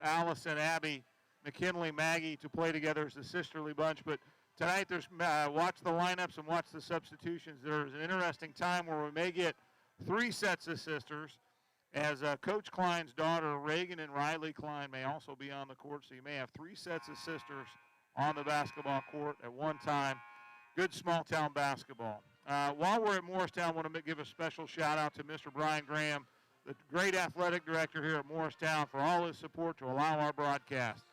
Allison, Abby, McKinley, Maggie to play together as a sisterly bunch. But tonight, there's watch the lineups and watch the substitutions. There's an interesting time where we may get 3 sets of sisters, as Coach Klein's daughter, Reagan and Riley Klein, may also be on the court. So you may have 3 sets of sisters on the basketball court at one time. Good small-town basketball. While we're at Morristown, I want to give a special shout-out to Mr. Brian Graham, the great athletic director here at Morristown, for all his support to allow our broadcast,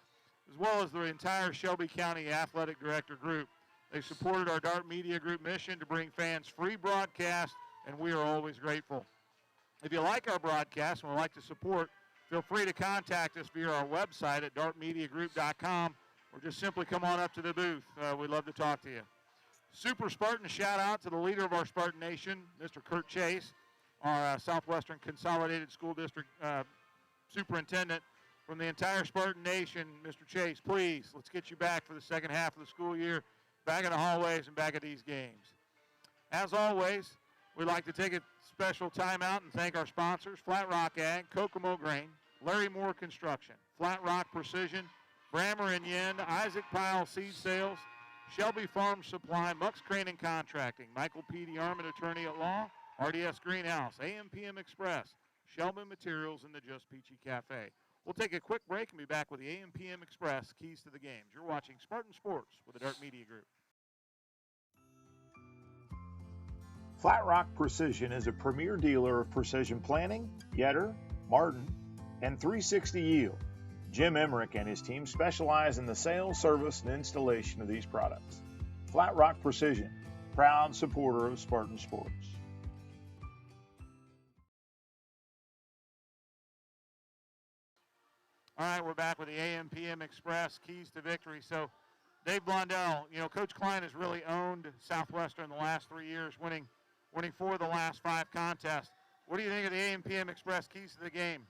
as well as the entire Shelby County Athletic Director group. They supported our Dart Media Group mission to bring fans free broadcast, and we are always grateful. If you like our broadcast and would like to support, feel free to contact us via our website at dartmediagroup.com, or just simply come on up to the booth. We'd love to talk to you. Super Spartan shout out to the leader of our Spartan Nation, Mr. Kurt Chase, our Southwestern Consolidated School District Superintendent. From the entire Spartan Nation, Mr. Chase, please, let's get you back for the second half of the school year, back in the hallways and back at these games. As always, we'd like to take a special time out and thank our sponsors, Flat Rock Ag, Kokomo Grain, Larry Moore Construction, Flat Rock Precision, Brammer and Yen, Isaac Pyle Seed Sales, Shelby Farm Supply, Mux Crane and Contracting, Michael P. DeArmond, Attorney at Law, RDS Greenhouse, AM/PM Express, Shelby Materials, and the Just Peachy Cafe. We'll take a quick break and be back with the AM/PM Express, Keys to the Games. You're watching Spartan Sports with the Dart Media Group. Flat Rock Precision is a premier dealer of precision planting, Yetter, Martin, and 360 Yield. Jim Emmerich and his team specialize in the sales, service, and installation of these products. Flat Rock Precision, proud supporter of Spartan Sports. All right, we're back with the AM/PM Express, Keys to Victory. So, Dave Blondell, Coach Klein has really owned Southwestern the last 3 years, winning 4 of the last 5 contests. What do you think of the AM/PM Express, Keys to the Game?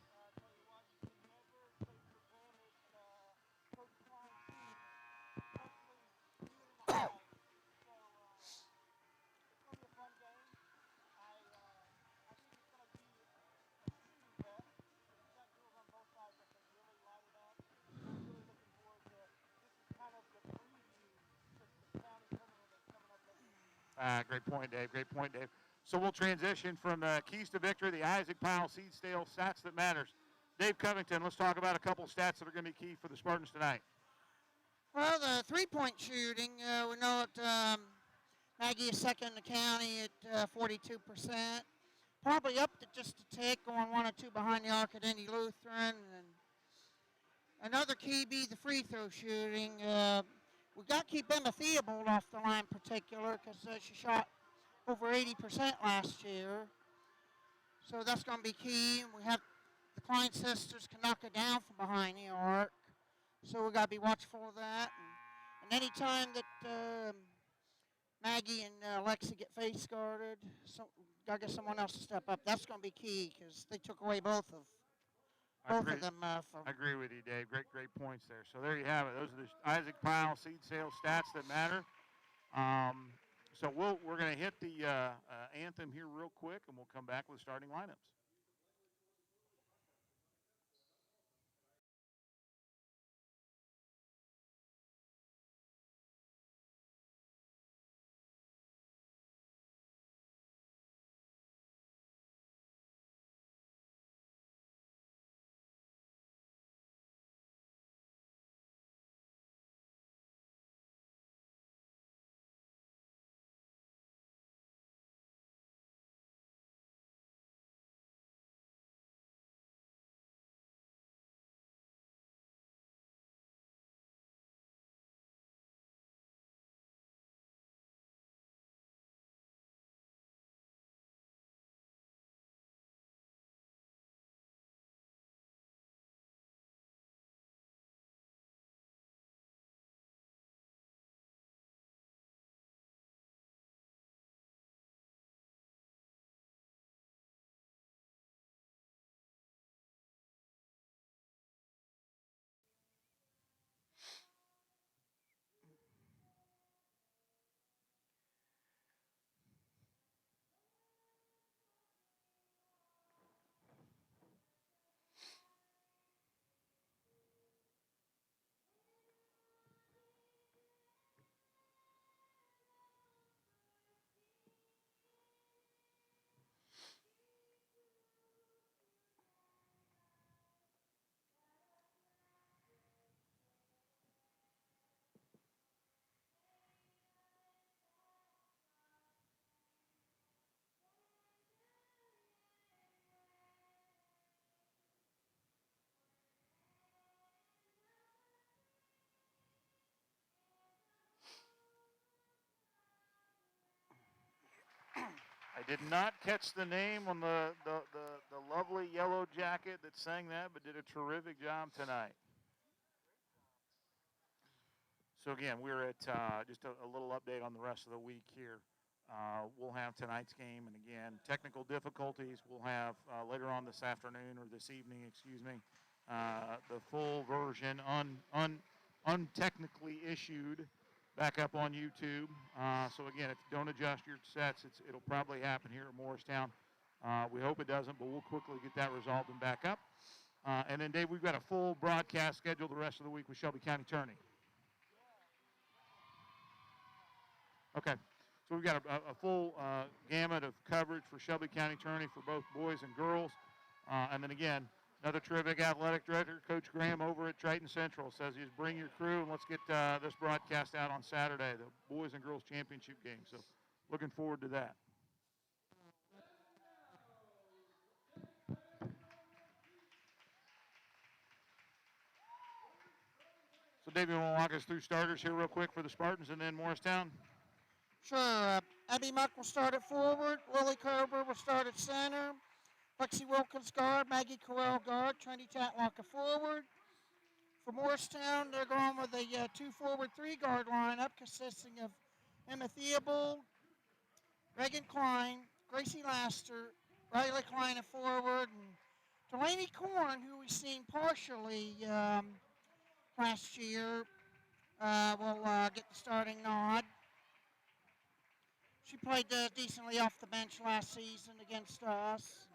Great point, Dave. Great point, Dave. So we'll transition from Keys to Victory, the Isaac Pyle Seed Sales Stats That Matters. Dave Covington, let's talk about a couple stats that are going to be key for the Spartans tonight. Well, the three-point shooting, we know that Maggie is second in the county at 42%. Probably up to just a tick, going 1 or 2 behind the arc at Indy Lutheran. And another key be the free throw shooting. We got to keep Emma Theobald off the line in particular, because she shot over 80% last year. So that's going to be key. We have the Klein sisters can knock it down from behind the arc. So we got to be watchful of that. And any time that Maggie and Lexi get face guarded, got to get someone else to step up. That's going to be key, because they took away both of them. I agree with you, Dave. Great points there. So there you have it. Those are the Isaac Pyle Seed Sales Stats That Matter. So we're going to hit the anthem here real quick, and we'll come back with starting lineups. I did not catch the name on the lovely yellow jacket that sang that, but did a terrific job tonight. So again, we're at just a little update on the rest of the week here. We'll have tonight's game, and again, technical difficulties. We'll have later on this afternoon or this evening, excuse me, the full version untechnically issued back up on YouTube. So again, if you don't adjust your sets, it'll probably happen here at Morristown. We hope it doesn't, but we'll quickly get that resolved and back up. And then, Dave, we've got a full broadcast scheduled the rest of the week with Shelby County Tourney. Okay. So we've got a full gamut of coverage for Shelby County Tourney for both boys and girls. And then again, another terrific athletic director, Coach Graham over at Triton Central, says he's bring your crew and let's get this broadcast out on Saturday, the boys and girls championship game. So looking forward to that. So Dave, you want to walk us through starters here real quick for the Spartans and then Morristown? Sure. Abby Muck will start at forward. Lily Kerber will start at center. Lexi Wilkins guard. Maggie Corral guard. Trinity Tatlock at forward. For Morristown, they're going with a 2 forward, 3 guard lineup consisting of Emma Theobald, Reagan Klein, Gracie Laster, Riley Klein at forward, and Delaney Korn, who we've seen partially last year, will get the starting nod. She played decently off the bench last season against us.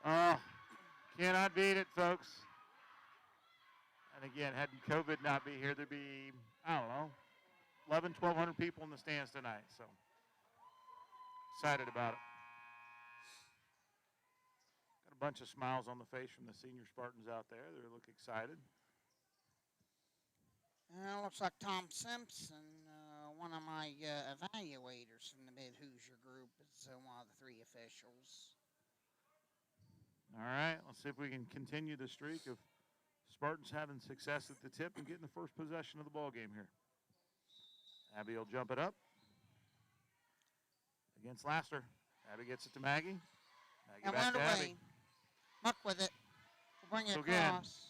Oh, cannot beat it, folks. And again, had COVID not be here, there'd be, I don't know, 1,200 people in the stands tonight. So excited about it. Got a bunch of smiles on the face from the senior Spartans out there. They look excited. Looks like Tom Simpson, one of my evaluators from the Mid-Hoosier group, is one of the 3 officials. All right, let's see if we can continue the streak of Spartans having success at the tip and getting the first possession of the ball game here. Abby will jump it up against Laster. Abby gets it to Maggie. Maggie And back to went away. Abby. Muck with it. We'll bring it So again, across.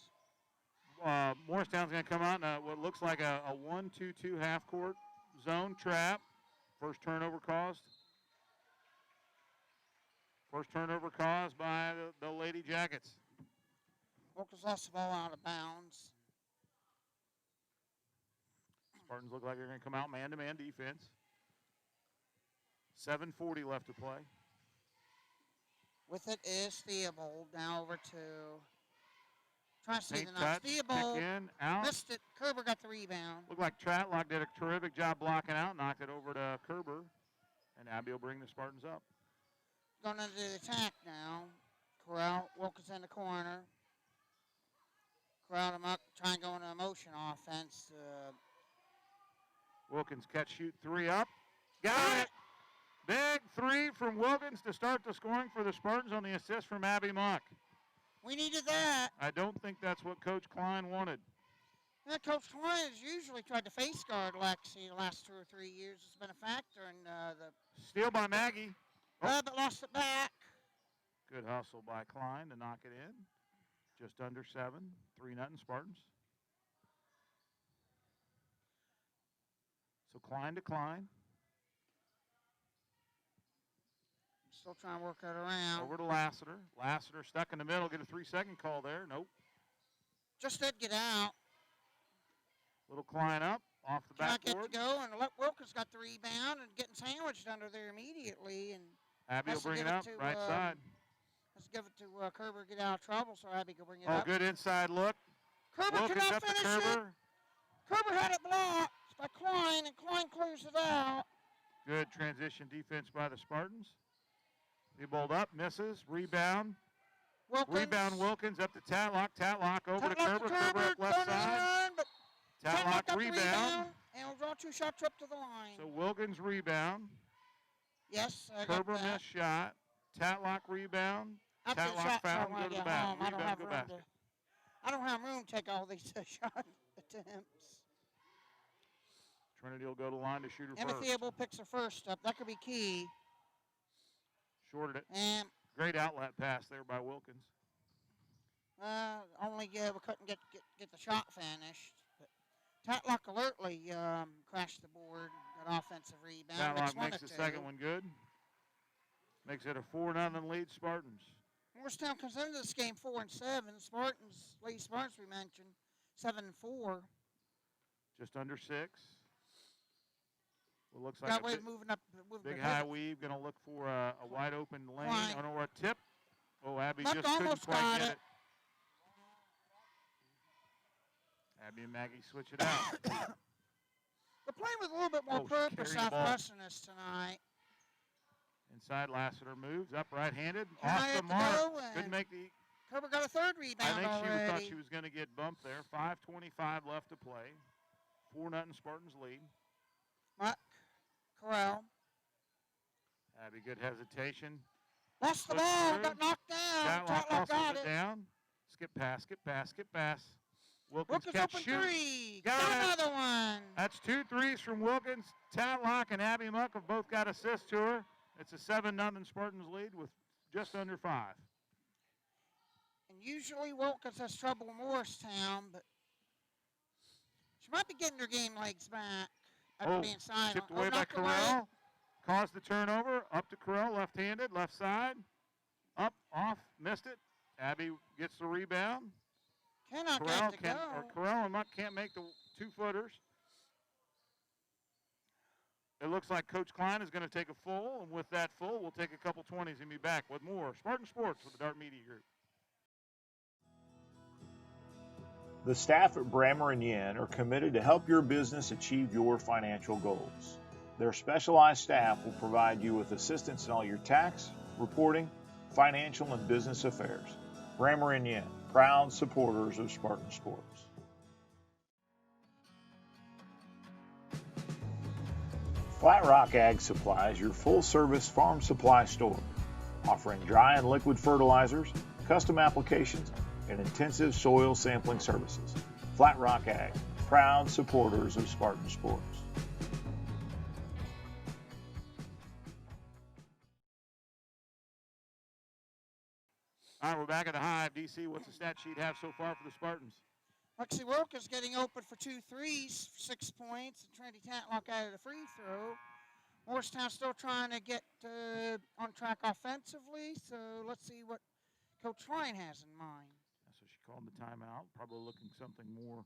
Morristown's going to come out in what looks like a 1-2-2 half-court zone trap. First turnover caused. First turnover caused by the Lady Jackets. Wilkins lost the ball out of bounds. Spartans look like they're going to come out man-to-man defense. 7:40 left to play. With it is Theobald. Now over to... Trying to see Paint the knots. touch, kick Theobald in, out. missed it. Kerber got the rebound. Looked like Tratlock did a terrific job blocking out, knocked it over to Kerber. And Abby will bring the Spartans up. Going into the attack now. Corral, Wilkins in the corner. Corral to Muck, trying to go into a motion offense. Wilkins catch, shoot, 3 up. Got it! Big 3 from Wilkins to start the scoring for the Spartans on the assist from Abby Muck. We needed that. I don't think that's what Coach Klein wanted. Yeah, Coach Klein has usually tried to face guard Lexi the last 2 or 3 years. It's been a factor in the... Steal by Maggie. But lost it back. Good hustle by Klein to knock it in. Just under 7. 3-0 Spartans. So Klein to Klein. Still trying to work it around. Over to Lassiter. Lassiter stuck in the middle. Get a 3-second call there. Nope. Just did get out. Little Klein up off the Can't backboard. get to go, and Wilkins got the rebound and getting sandwiched under there immediately. And Abby will has to bring it give it up, to, right side. let's give it to Kerber, get out of trouble, so Abby can bring it Oh, up. good inside look. Kerber Wilkins cannot up to finish it. Kerber. Kerber had it blocked by Klein, and Klein clears it out. Good transition defense by the Spartans. Theobald up, misses, rebound. Wilkins. Rebound Wilkins up to Tatlock. Tatlock over to Tatlock Kerber. Kerber up left going side. on, but Tatlock Tatlock got the rebound. and will draw 2 shots up to the line. So Wilkins rebound. Yes, I Kerber got that. missed shot. Tatlock rebound. After the Tatlock shot foul, clock, when go I to get the back. home, I don't Rebound, have go room basket. I don't have room to take all these shot attempts. Trinity will go to line to shoot her Emma first. Theobald picks her first up. That could be key. Shorted it. And Great outlet pass there by Wilkins. only we couldn't get the shot finished. But Tatlock alertly crashed the board. Got offensive rebound. Tatlock makes the second one good. Makes it a 4-0 lead, Spartans. Morristown comes into this game 4-7. Lady Spartans we mentioned 7-4. Just under 6. Well, looks like Got a way big, moving up. big high weave. Going to look for a wide open lane. Klein. Or a tip. Oh, Abby Muck just couldn't almost quite got get it. it. Abby and Maggie switch it out. They're playing with a little bit more purpose, carrying the ball. Southwesterners tonight. Inside Lassiter moves up right-handed. Can Off I the have to mark. go? Couldn't make the. Cover got a third I rebound think already. she thought she was going to get bumped there. 5:25 left to play. 4-0 Spartans lead. Muck, Corral. Abby, good hesitation. Lost the Puts ball. through. Got knocked down. Tatlock Tatlock got hustles it. it down. Skip pass, skip pass, skip pass. Wilkins Wilkins catch open shoot. three. Got Got it. another one. That's 2 threes from Wilkins. Tatlock and Abby Muck have both got assists to her. It's a 7-0 Spartans lead with just under 5. And usually Wilkins has trouble with Morristown, but she might be getting her game legs back after being silent. Chipped away by knocked away. Corral. Caused the turnover. Up to Corral, left-handed, left side. Up, off, missed it. Abby gets the rebound. Cannot get it to go. Corral and Muck can't make the 2-footers. It looks like Coach Klein is going to take a full, and with that full, we'll take a couple 20s and be back with more Spartan Sports with the Dart Media Group. The staff at Brammer & Yen are committed to help your business achieve your financial goals. Their specialized staff will provide you with assistance in all your tax, reporting, financial, and business affairs. Brammer & Yen, proud supporters of Spartan Sports. Flat Rock Ag Supply is your full-service farm supply store, offering dry and liquid fertilizers, custom applications, and intensive soil sampling services. Flat Rock Ag, proud supporters of Spartan Sports. All right, we're back at the Hive. DC, what's the stat sheet have so far for the Spartans? Lexi Wilkins getting open for 2 threes, 6 points, and Trinity Tatlock out of the free throw. Morristown still trying to get on track offensively, so let's see what Coach Ryan has in mind. So she called the timeout, probably looking something more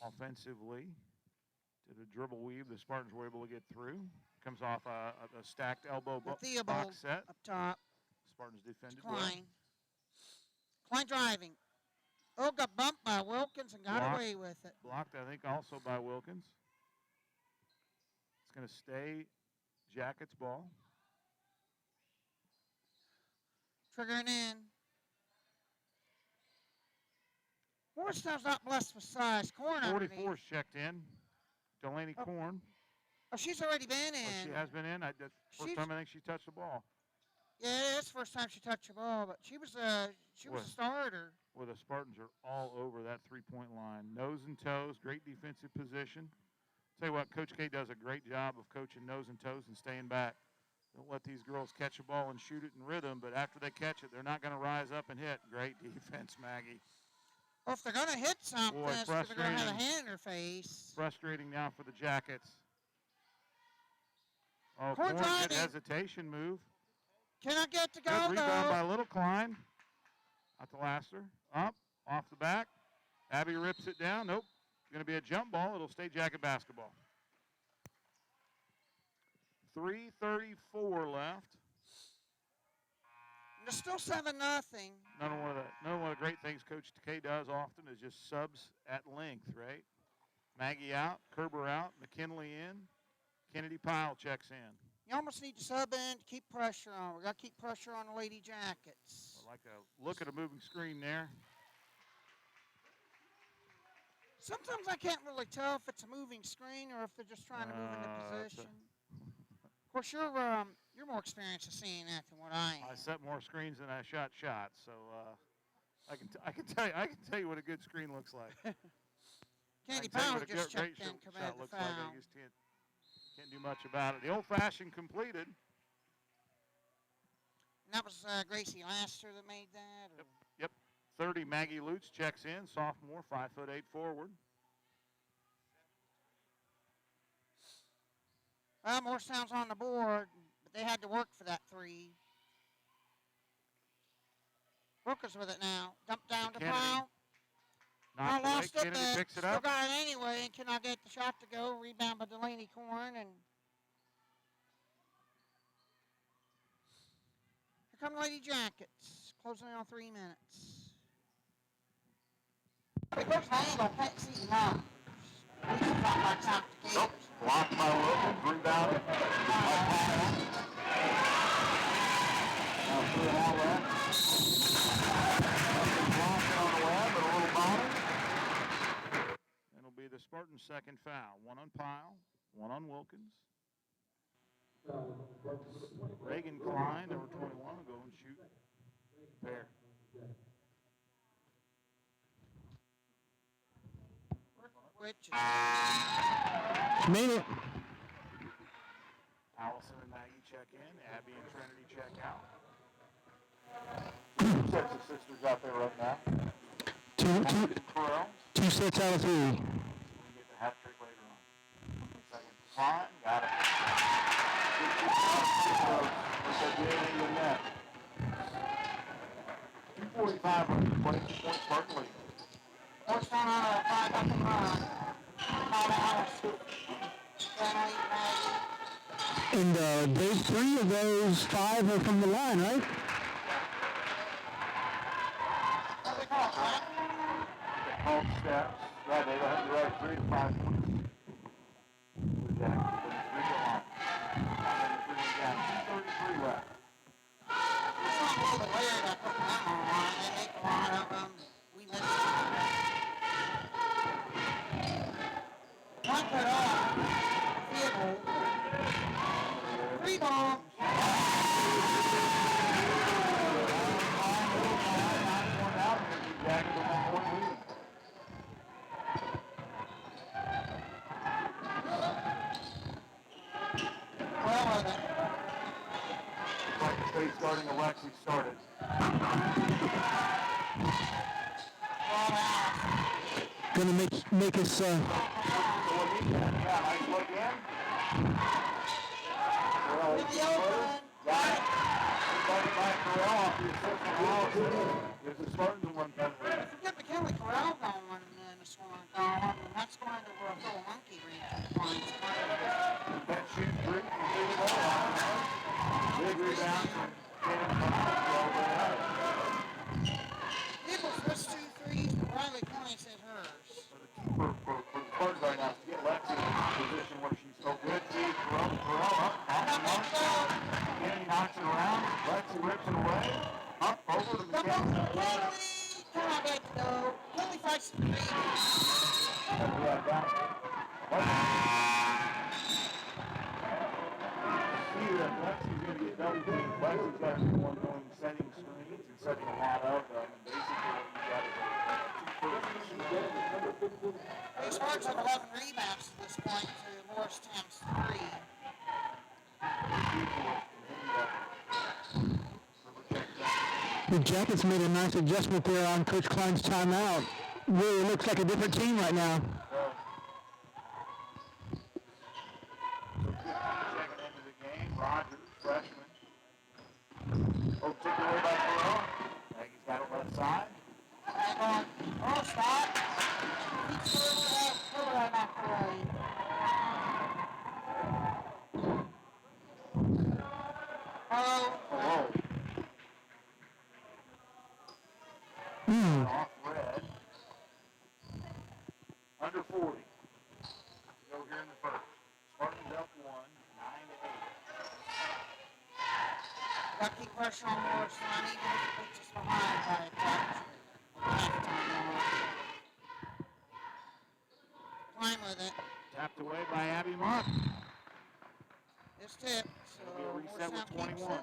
offensively. Did a dribble weave. The Spartans were able to get through. Comes off a stacked elbow box set. Up top. Spartans defended Klein. well. Klein driving. Oh, got bumped by Wilkins and got Blocked. away with it. Blocked, I think, also by Wilkins. It's going to stay Jackets ball. Triggering in. Morristown's not blessed with size. Corn 44's underneath. checked in. Delaney Korn. Oh, she's already been in. Oh, she has been in. That's the first time I think she touched the ball. Yeah, that's the first time she touched the ball, but she was a starter. Well, the Spartans are all over that three-point line. Nose and toes, great defensive position. Tell you what, Coach K does a great job of coaching nose and toes and staying back. Don't let these girls catch a ball and shoot it in rhythm, but after they catch it, they're not going to rise up and hit. Great defense, Maggie. Well, if they're going to hit something, Boy, they're going to have a hand in their face. Frustrating now for the Jackets. Oh, Korn Korn, good driving. hesitation move. Cannot get to go, Good rebound though. by Little Klein. Out to Lassiter. Up, off the back. Abby rips it down. Nope. Going to be a jump ball. It'll stay Jacket basketball. 3:34 left. There's still 7-0. One of the great things Coach K does often is just subs at length, right? Maggie out, Kerber out, McKinley in, Kennedy Pyle checks in. You almost need to sub in to keep pressure on. We got to keep pressure on the Lady Jackets. I like a look at a moving screen there. Sometimes I can't really tell if it's a moving screen or if they're just trying to move into position. Of course, you're more experienced at seeing that than what I am. I set more screens than I shot shots, so I can tell you what a good screen looks like. Candy I can tell you Powell what a just great checked in, shot committed the looks like. foul. I just can't do much about it. The old-fashioned completed. And that was Gracie Laster that made that? Or? Yep. 30, Maggie Lutz checks in, sophomore, 5'8" forward. Well, Morristown's on the board, but they had to work for that three. Brooker's with it now. Dump down to Powell. Knocked Now away. lost it, Kennedy but picks it still up. got it anyway and cannot get the shot to go. Rebound by Delaney Corn. And here come Lady Jackets, closing in on 3 minutes. Because I ain't gonna see the numbers. This is not my top to Nope. Blocked by Wilkins. Rebounded by Powell. Now 3.5 left. Blocked on the web, but a little bottom. It'll be the Spartans' second foul. One on Powell, one on Wilkins. Reagan Klein, number 21, will go and shoot. Pair. Made it. Allison and Maggie check in. Abby and Trinity check out. Two sets of sisters out there right now. Two sets out of 3. We get the hat trick later on. Second Klein, got it. 2:45 on the play. 2 points Spartan lead. Morristown on a 5-0 run. And those 3 of those 5 are from the line, right? They called steps. Yeah, they had 3 to 5 points. For Jackson, but it's 3 to line. And then 3 again. 2:33 left. It's not a little bit weird I put them on line. They make a lot of them. We missed it. One put off. Field. 3 ball. Well with it. Like the state starting Alexi started. Well out. Gonna make us Yeah, nice look in. Well, With the open. got it. Started by Corral off the assist from Allison. Gives the Spartans a 1 point lead. Get McKinley Corral going in the scoring column, and that's going to throw a monkey ring. That shoot 3 from 3 to goal line. Big rebound from Cannon. Nichols missed 2 threes, but Riley Points hit hers. For the Spartans right now, to get Lexi in a position where she's so good. See, Corral up, off the mark. Kennedy knocks it around. Lexi rips it away. Up, over to McKinley. Come on, back to go. Kenley fights the 3. Yeah, down. See that Lexi's going to get double teamed. Lexi's got to be the one going setting screens and setting a lot of them. And basically, what you got is They Sparks have 11 rebounds at this point to Morristown's 3. The Jackets made a nice adjustment there on Coach Klein's timeout. Really looks like a different team right now. Checking into the game, Rogers, freshman. Oh, took away by Corral. Maggie's got it left side. And going, oh, stop. He's over that McElroy. Oh, Whoa. Off red. Under 40. Go here in the first. Spartans up 1, 9-8. got to keep pressure on Morristown, even if it puts us behind by a touch. Climb with it. Tapped away by Abby Martin. It's tipped, so It'll be a reset with Morristown keeps 21.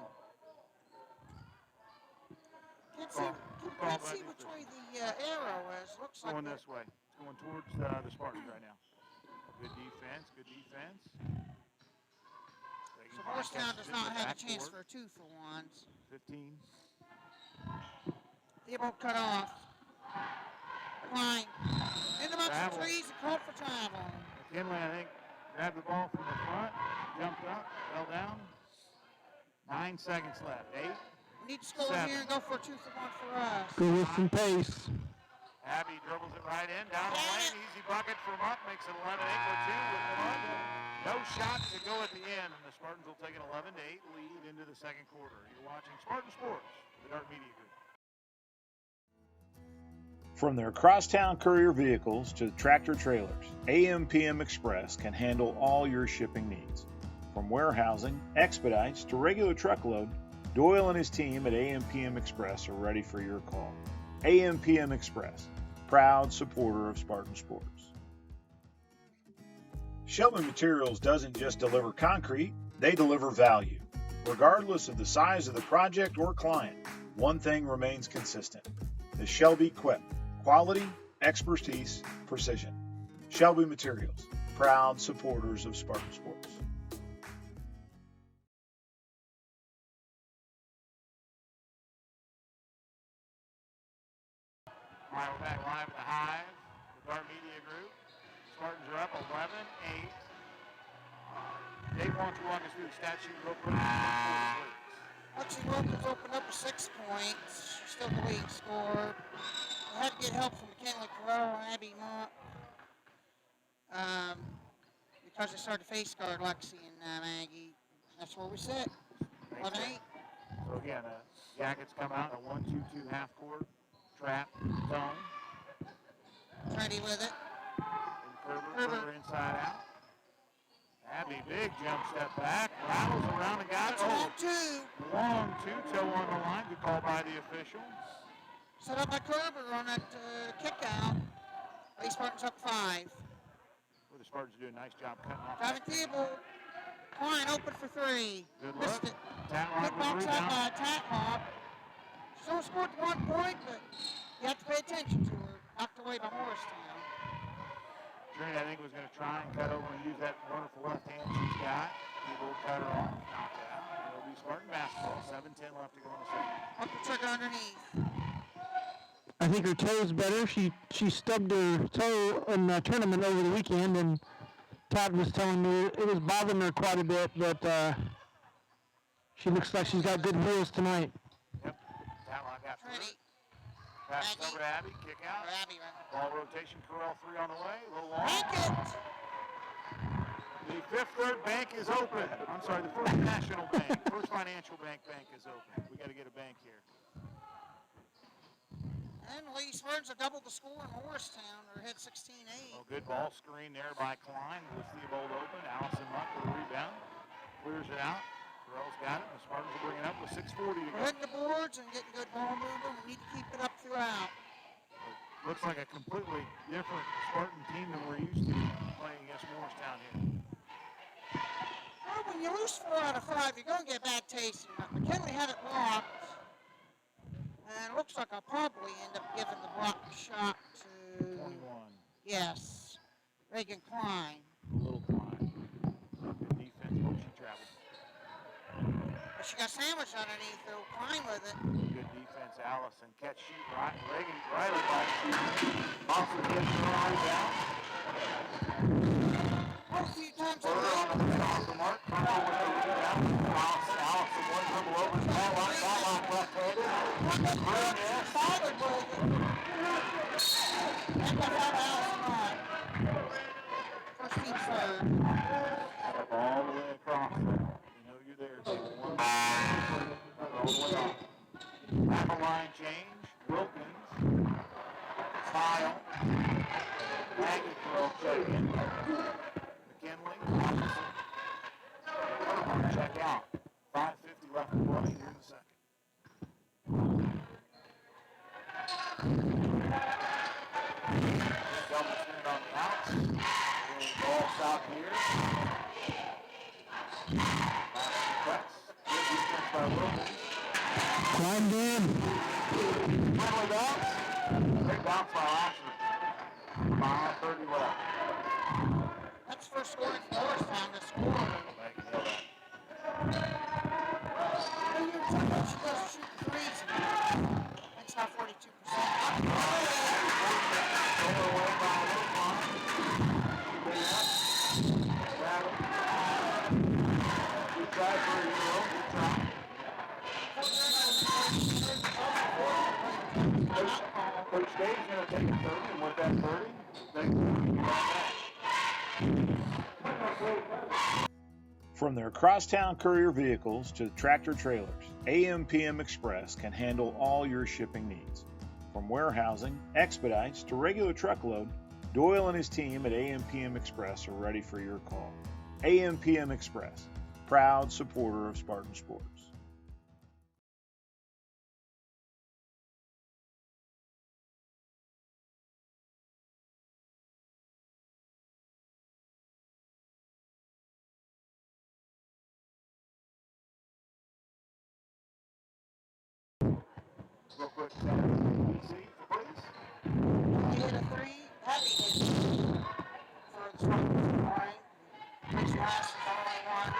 it. Can't can't see which way the arrow is. Looks like Going this way. It's going towards the Spartans right now. Good defense, good defense. So Morristown does not have a chance for a 2-for-1s. 15. Theobald cut off. Klein. In the box for threes and called for travel. McKinley, I think, grabbed the ball from the front, jumped up, fell down. 9 seconds left. 8. We need to score here and go for a 2-for-1 for us. Go with some pace. Abby dribbles it right in, down the lane, easy bucket from up, makes it 11-8 with 2 with 1. No shot to go at the end, and the Spartans will take an 11-8 lead into the second quarter. You're watching Spartan Sports, the Dart Media Group. From their crosstown courier vehicles to tractor trailers, AM/PM Express can handle all your shipping needs. From warehousing, expedites, to regular truckload, Doyle and his team at AM/PM Express are ready for your call. AM/PM Express, proud supporter of Spartan Sports. Shelby Materials doesn't just deliver concrete, they deliver value. Regardless of the size of the project or client, one thing remains consistent: the Shelby Quip. Quality, expertise, precision. Shelby Materials, proud supporters of Spartan Sports. All right, we're back live at the Hive, the Dart Media Group. Spartans are up 11-8. Dave, why don't you walk us through the stat sheet real quick? Lexi Wilkins opened up with 6 points. She's still the lead scorer. We had to get help from McKinley Carrero and Abby Monk because they started to face guard Lexi and Maggie. That's where we sit. 11-8. So again, Jackets come out in a 1-2-2 half court trap zone. Ready with it. And Kerber inside out. Abby, big jump step back, rattles around and got it. Long two. Long two, toe on the line. Good call by the official. Set up by Kerber on that kick out. Lady Spartans up 5. Well, the Spartans do a nice job cutting off. Driving Theobald. Klein open for 3. Good Missed look. it. Tatlock Good with the box out rebound. by Tatlock. She only scored 1 point, but you have to pay attention to her. Knocked away by Morristown. Trini, I think, was going to try and cut over and use that wonderful left hand she's got. People cut her off. Knocked out. It'll be Spartan basketball. 7:10 left to go in the second. Up the trigger underneath. I think her toe's better. She stubbed her toe in the tournament over the weekend, and Todd was telling me it was bothering her quite a bit, but she looks like she's got good wheels tonight. Yep. Tatlock got through Ready. it. Pass over to Abby. Kick out. Or Abby right. Ball rotation. Corral 3 on the way. A little long. Bank it. The Fifth Third Bank is open. I'm sorry, the First National Bank. First Financial Bank is open. We got to get a bank here. And the Lady Spartans have doubled the score in Morristown. They're ahead 16-8. Oh, good ball screen there by Klein. With Theobald open. Allison Muck with a rebound. Clears it out. Corral's got it. The Spartans will bring it up with 6:40 to go. We're hitting the boards and getting good ball movement. We need to keep it up throughout. Looks like a completely different Spartan team than we're used to playing against Morristown here. Well, when you lose 4 out of 5, you're going to get a bad taste. McKinley had it blocked. And it looks like I'll probably end up giving the blocked shot to... 21. Yes. Reagan Klein. Little Klein. Good defense. Oh, she traveled. But she got sandwiched underneath, though. Klein with it. Good defense, Allison. Catch shoot right. Reagan Riley by shooting. Also gets the rebound. A few times Burr on the mark. Kerber with the rebound. Allison one dribble over. Tatlock left-handed. Green there. Solid with it. And got out Allison on. First team third. Step all the way across there. You know you're there. Take one. All the way off. Half a line change. Wilkins. Tile. Maggie Curl check in. McKinley. Kerber check out. 5:50 left to play here in the second. Double spin on the outs. Ball stop here. Last press. Good defense by Wilkins. Climbed in. Finally down. bounce by Lasher. 5:30 left. That's first scoring for Morristown to score. She goes shoot threes. That's now 42%. Coach Dave's going to take a 30, and with that 30, they can From their crosstown courier vehicles to tractor trailers, AM/PM Express can handle all your shipping needs. From warehousing, expedites, to regular truckload, Doyle and his team at AM/PM Express are ready for your call. AM/PM Express, proud supporter of Spartan Sports. real quick. See, please. He hit a three, heavy hit for the Spartans scoring. His last is only one.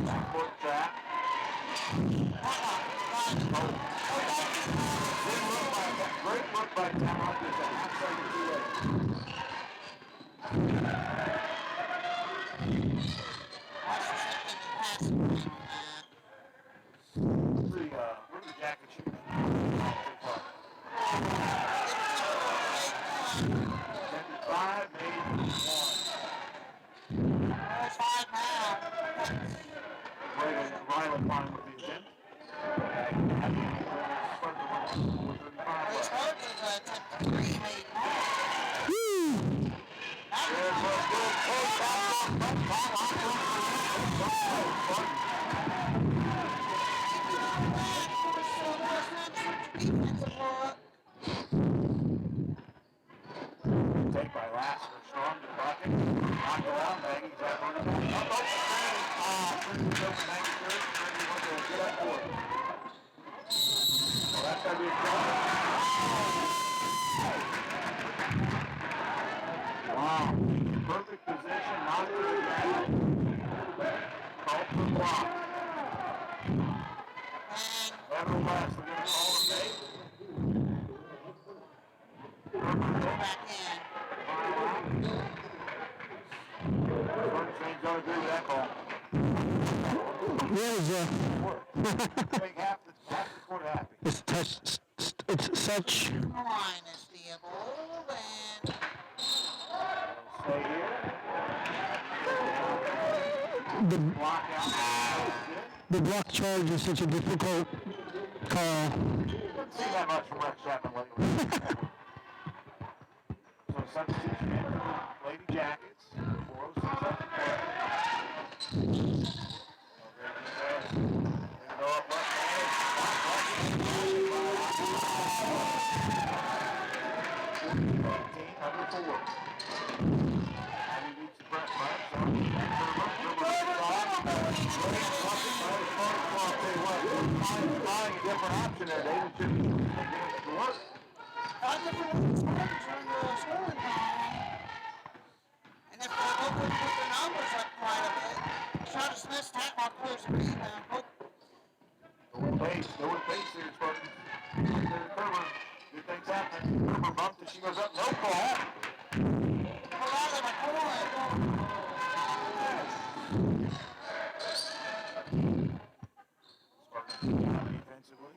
Half-court track. Great look by Talon. There's a half second delay. Where's the jacket shoot? 5, 8, 1. Five now. Riley fine with the event. His heart was a three made. Take by Lasker, strong to bucket. Knock it out, Maggie's up on the back. Up, over 93. Wants to get up for it. Well, that's going to be a jump. Wow. Perfect position, not to the ground. Called for block. Nevertheless, they're going to call it late. Back in. Spartans don't agree with that call. Make half the court happy. It's such. Line is Theobald and Stay here. Block out. The block charge is such a difficult call. Didn't see that much from Rex Chapman lately. So substitution in for the Lady Jackets. 4:06 left to play. Go up left hand. Number 4. Abby beats the press back. So finding a different option there, David. Should be getting to work. five different Spartans are in the scoring column. And if they look at the numbers up quite a bit, Shot Smith's tackle clears the rebound. Go with pace here, Spartans. There's Kerber. Good things happening. Kerber bumped as she goes up. No call. Pull out of the corner. Spartans defensively.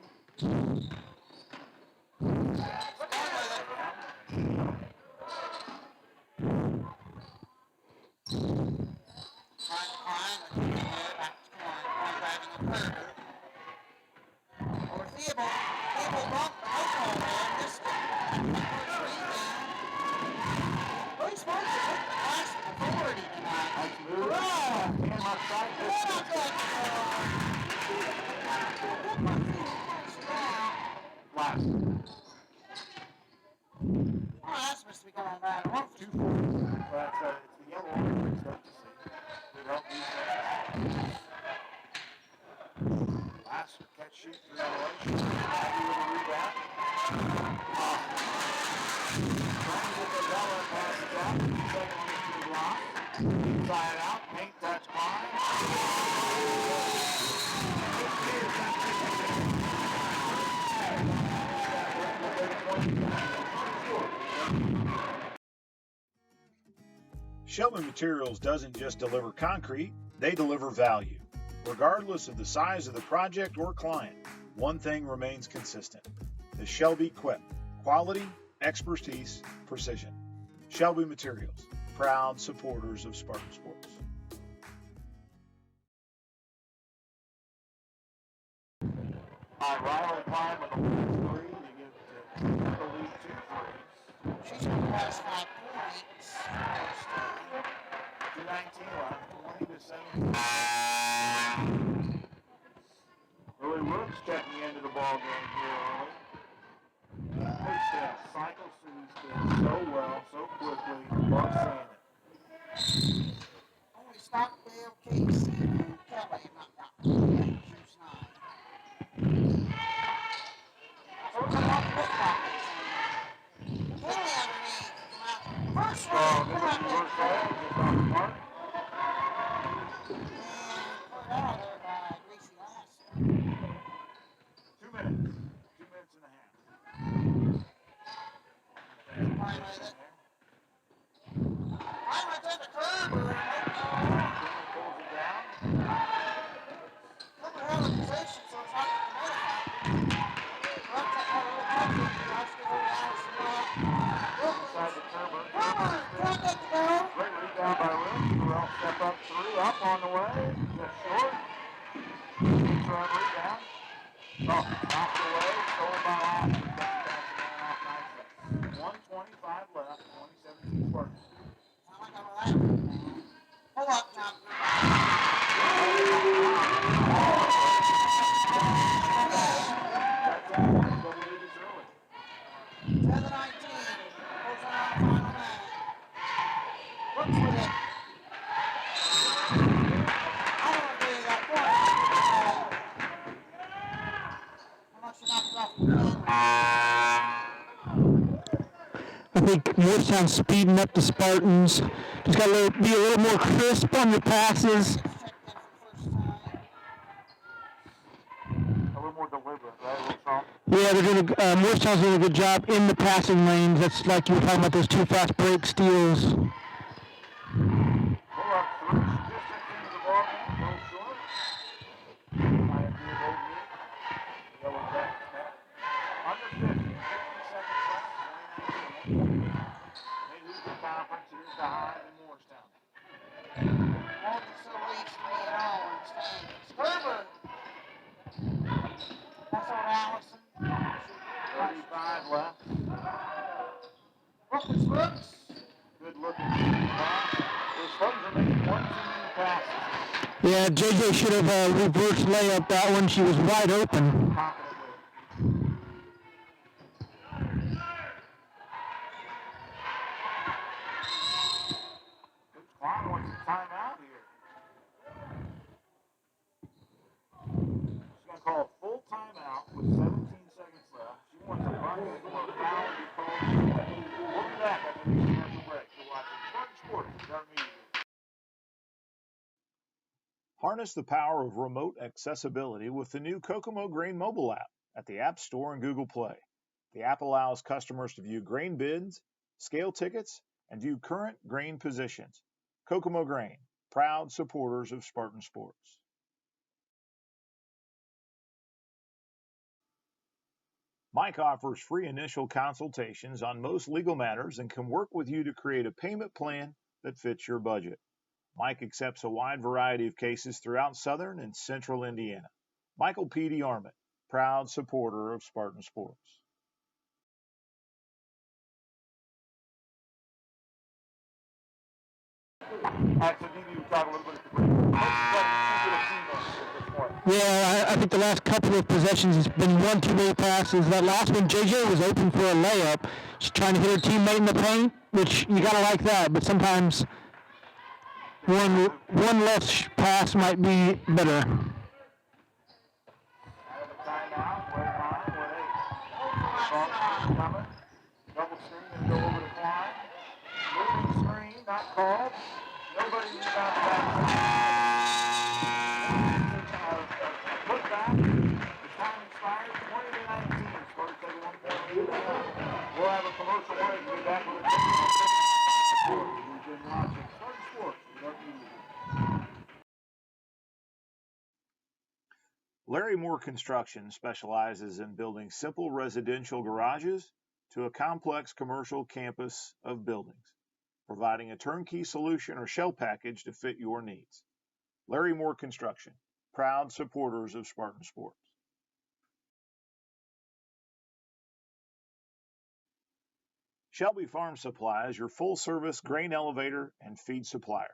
Shoot through elevation. Maggie with a rebound. Shelby Materials doesn't just deliver concrete, they deliver value. Regardless of the size of the project or client, one thing remains consistent. The Shelby Quip: quality, expertise, precision. Shelby Materials, proud supporters of Spartan Sports. Riley Klein with the lead three to give the lead 2 threes. She's going to pass 5 points. 2:19 left, 20 to 7. Lily Rooks checking into the ball game here early. Coach cycles through these kids so well, so quickly. Love seeing it. Only Stockdale, Casey, and Kelly have not gotten to the Juice 9. So we're going to have to look back at Kelly underneath. First one, This is first ball, just off the mark. and put out there by Gracie Lasser. 2 minutes. 2 minutes and a half. Finally, to the curb. Pulls it down. Couple of other positions, so it's not the notified. Left that little country, watch the whole house and Inside the Kerber. Great rebound by Rooks. Terrell step up through, up on the way. Just short. Run rebound. Oh, knocked away. Stolen by Lasser. Off nicely. 1:25 left. 2017 Spartans. Hold up, John. Double digits early. 10-19. Goes on the final man. Looks with it. I don't agree with that point. Unless you knock it off the I think Morristown's speeding up the Spartans. Just got to be a little more crisp on your passes. check that for the first time. A little more deliberate, right? A little soft. Yeah, they're doing. Morristown's doing a good job in the passing lanes. That's like you were talking about those 2 fast break steals. Pull up through. Distance into the ball game. A little short. Might be a little neat. Yellow back. Under 50. 50 seconds left. 2019. They lose the conference. Here's the high in Morristown. Won't facilities 3-0 in standings. Gerber. That's on Allison. 35 left. Brooks. Good looking pass. The Spartans are making one too many passes. Yeah, JJ should have reverse layup that one. She was wide open. Confidently. Coach Klein wants a timeout here. She's going to call a full timeout with 17 seconds left. She wants a bucket or a foul to be called. We'll be back after the commercial break. You're watching Spartan Sports with Dark Media. Harness the power of remote accessibility with the new Kokomo Grain mobile app at the App Store and Google Play. The app allows customers to view grain bids, scale tickets, and view current grain positions. Kokomo Grain, proud supporters of Spartan Sports. Mike offers free initial consultations on most legal matters and can work with you to create a payment plan that fits your budget. Mike accepts a wide variety of cases throughout southern and central Indiana. Michael P. DeArmond, proud supporter of Spartan Sports. Actually, maybe we talk a little bit at the break. Yeah, I think the last couple of possessions has been one too many passes. That last one, JJ was open for a layup. She's trying to hit her teammate in the paint, which you gotta like that. But sometimes one less pass might be better. Double screen and go over to Klein. Moving screen, not called. Nobody rebounds back. Put back. The time expires 20-19. Spartans take a 1-point lead. We'll have a commercial break. We'll be back with a You've been watching Larry Moore Construction specializes in building simple residential garages to a complex commercial campus of buildings, providing a turnkey solution or shell package to fit your needs. Larry Moore Construction, proud supporters of Spartan Sports. Shelby Farm Supply is your full-service grain elevator and feed supplier.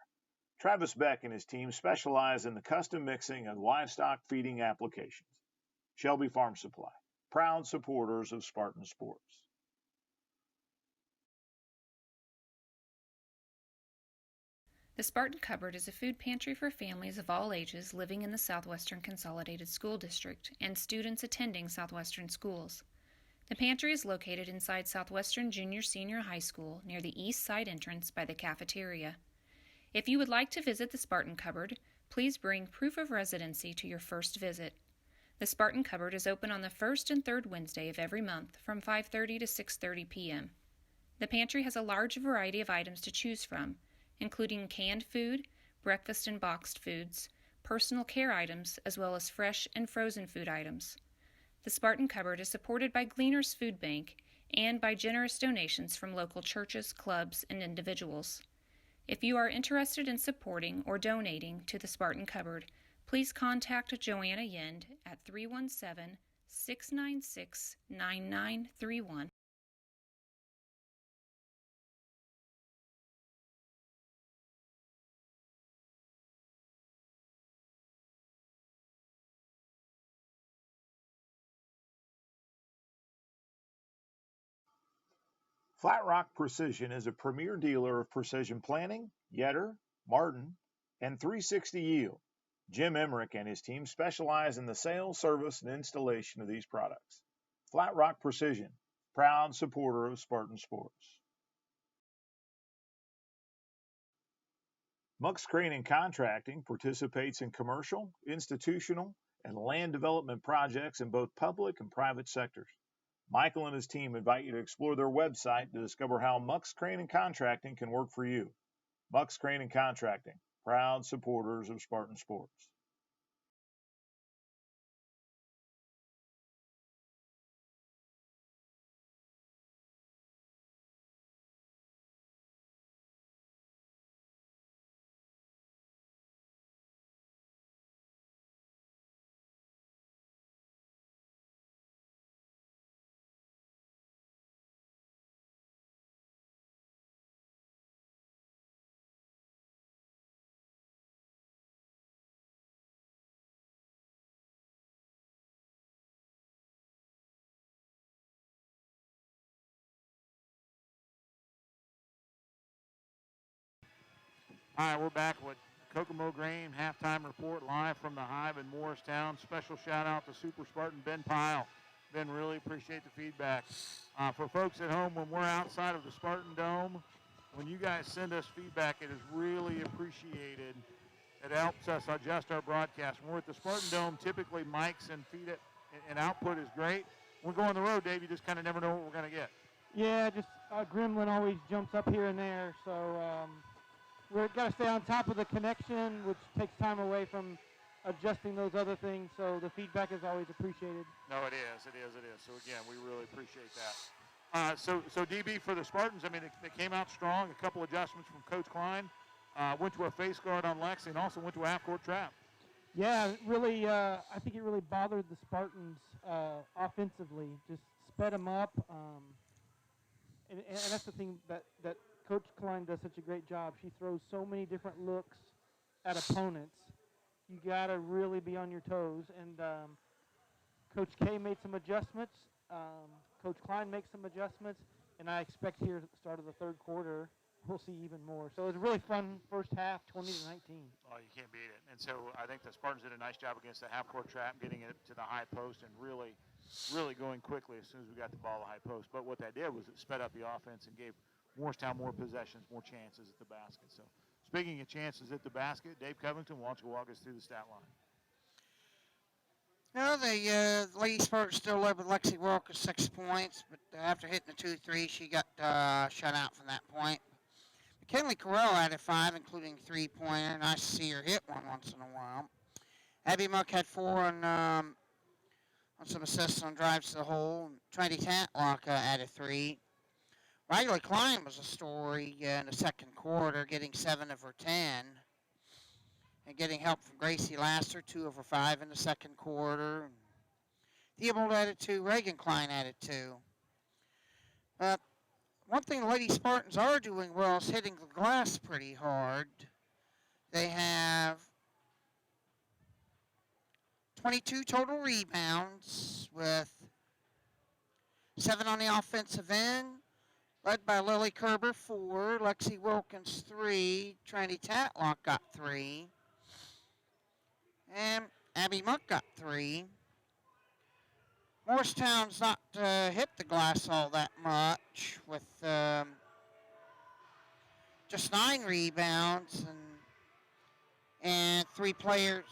Travis Beck and his team specialize in the custom mixing of livestock feeding applications. Shelby Farm Supply, proud supporters of Spartan Sports. The Spartan Cupboard is a food pantry for families of all ages living in the Southwestern Consolidated School District and students attending Southwestern schools. The pantry is located inside Southwestern Junior-Senior High School near the east side entrance by the cafeteria. If you would like to visit the Spartan Cupboard, please bring proof of residency to your first visit. The Spartan Cupboard is open on the first and third Wednesday of every month from 5:30 to 6:30 p.m. The pantry has a large variety of items to choose from, including canned food, breakfast and boxed foods, personal care items, as well as fresh and frozen food items. The Spartan Cupboard is supported by Gleaners Food Bank and by generous donations from local churches, clubs, and individuals. If you are interested in supporting or donating to the Spartan Cupboard, please contact Joanna Yend at 317-696-9931. Flat Rock Precision is a premier dealer of precision planting, Yetter, Martin, and 360 Yield. Jim Emmerich and his team specialize in the sale, service, and installation of these products. Flat Rock Precision, proud supporter of Spartan Sports. Muck's Crane and Contracting participates in commercial, institutional, and land development projects in both public and private sectors. Michael and his team invite you to explore their website to discover how Muck's Crane and Contracting can work for you. Muck's Crane and Contracting, proud supporters of Spartan Sports. All right, we're back with Kokomo Grain halftime report live from the Hive in Morristown. Special shout out to Super Spartan Ben Pyle. Ben, really appreciate the feedback. For folks at home, when we're outside of the Spartan Dome, when you guys send us feedback, it is really appreciated. It helps us adjust our broadcast. When we're at the Spartan Dome, typically mics and feed it and output is great. When we go on the road, Dave, you just kind of never know what we're going to get. Yeah, just Gremlin always jumps up here and there, so we've got to stay on top of the connection, which takes time away from adjusting those other things, so the feedback is always appreciated. No, it is. So, again, we really appreciate that. So DB, for the Spartans, I mean, they came out strong. A couple adjustments from Coach Klein. Went to a face guard on Lexi and also went to a half-court trap. Yeah, really, I think it really bothered the Spartans offensively. Just sped them up. And that's the thing that Coach Klein does such a great job. She throws so many different looks at opponents. You got to really be on your toes. And Coach K made some adjustments. Coach Klein makes some adjustments. And I expect here at the start of the third quarter, we'll see even more. So it was a really fun first half, 20-19. Oh, you can't beat it. And so I think the Spartans did a nice job against the half-court trap, getting it to the high post and really going quickly as soon as we got the ball to the high post. But what that did was it sped up the offense and gave Morristown more possessions, more chances at the basket. So speaking of chances at the basket, Dave Covington, why don't you walk us through the stat line? Well, the Lady Spartans still led with Lexi Wilk at 6 points, but after hitting the 2-3, she got shut out from that point. McKinley Carell added 5, including a 3-pointer. Nice to see her hit one once in a while. Abby Muck had 4 on on some assists on drives to the hole. Trinity Tatlock added 3. Riley Klein was a story in the second quarter, getting 7 of her 10. And getting help from Gracie Lasser, 2 of her 5 in the second quarter. Theobald added 2. Reagan Klein added 2. One thing the Lady Spartans are doing well is hitting the glass pretty hard. They have 22 total rebounds with 7 on the offensive end, led by Lily Kerber, 4, Lexi Wilkins, 3, Trinity Tatlock got 3, and Abby Monk got 3. Morristown's not hit the glass all that much with just 9 rebounds and 3 players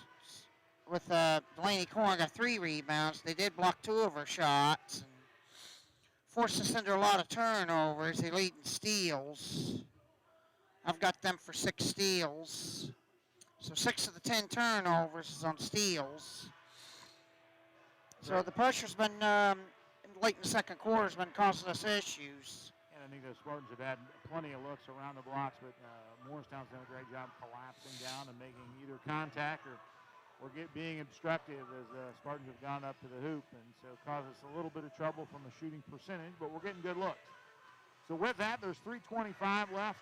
with Delaney Corn got 3 rebounds. They did block 2 of her shots and forced us into a lot of turnovers. They lead in steals. I've got them for 6 steals. So 6 of the 10 turnovers is on steals. So the pressure's been, late in the second quarter, has been causing us issues. And I think the Spartans have had plenty of looks around the blocks, but Morristown's done a great job collapsing down and making either contact or being obstructive as the Spartans have gone up to the hoop, and so it caused us a little bit of trouble from a shooting percentage, but we're getting good looks. So with that, there's 3:25 left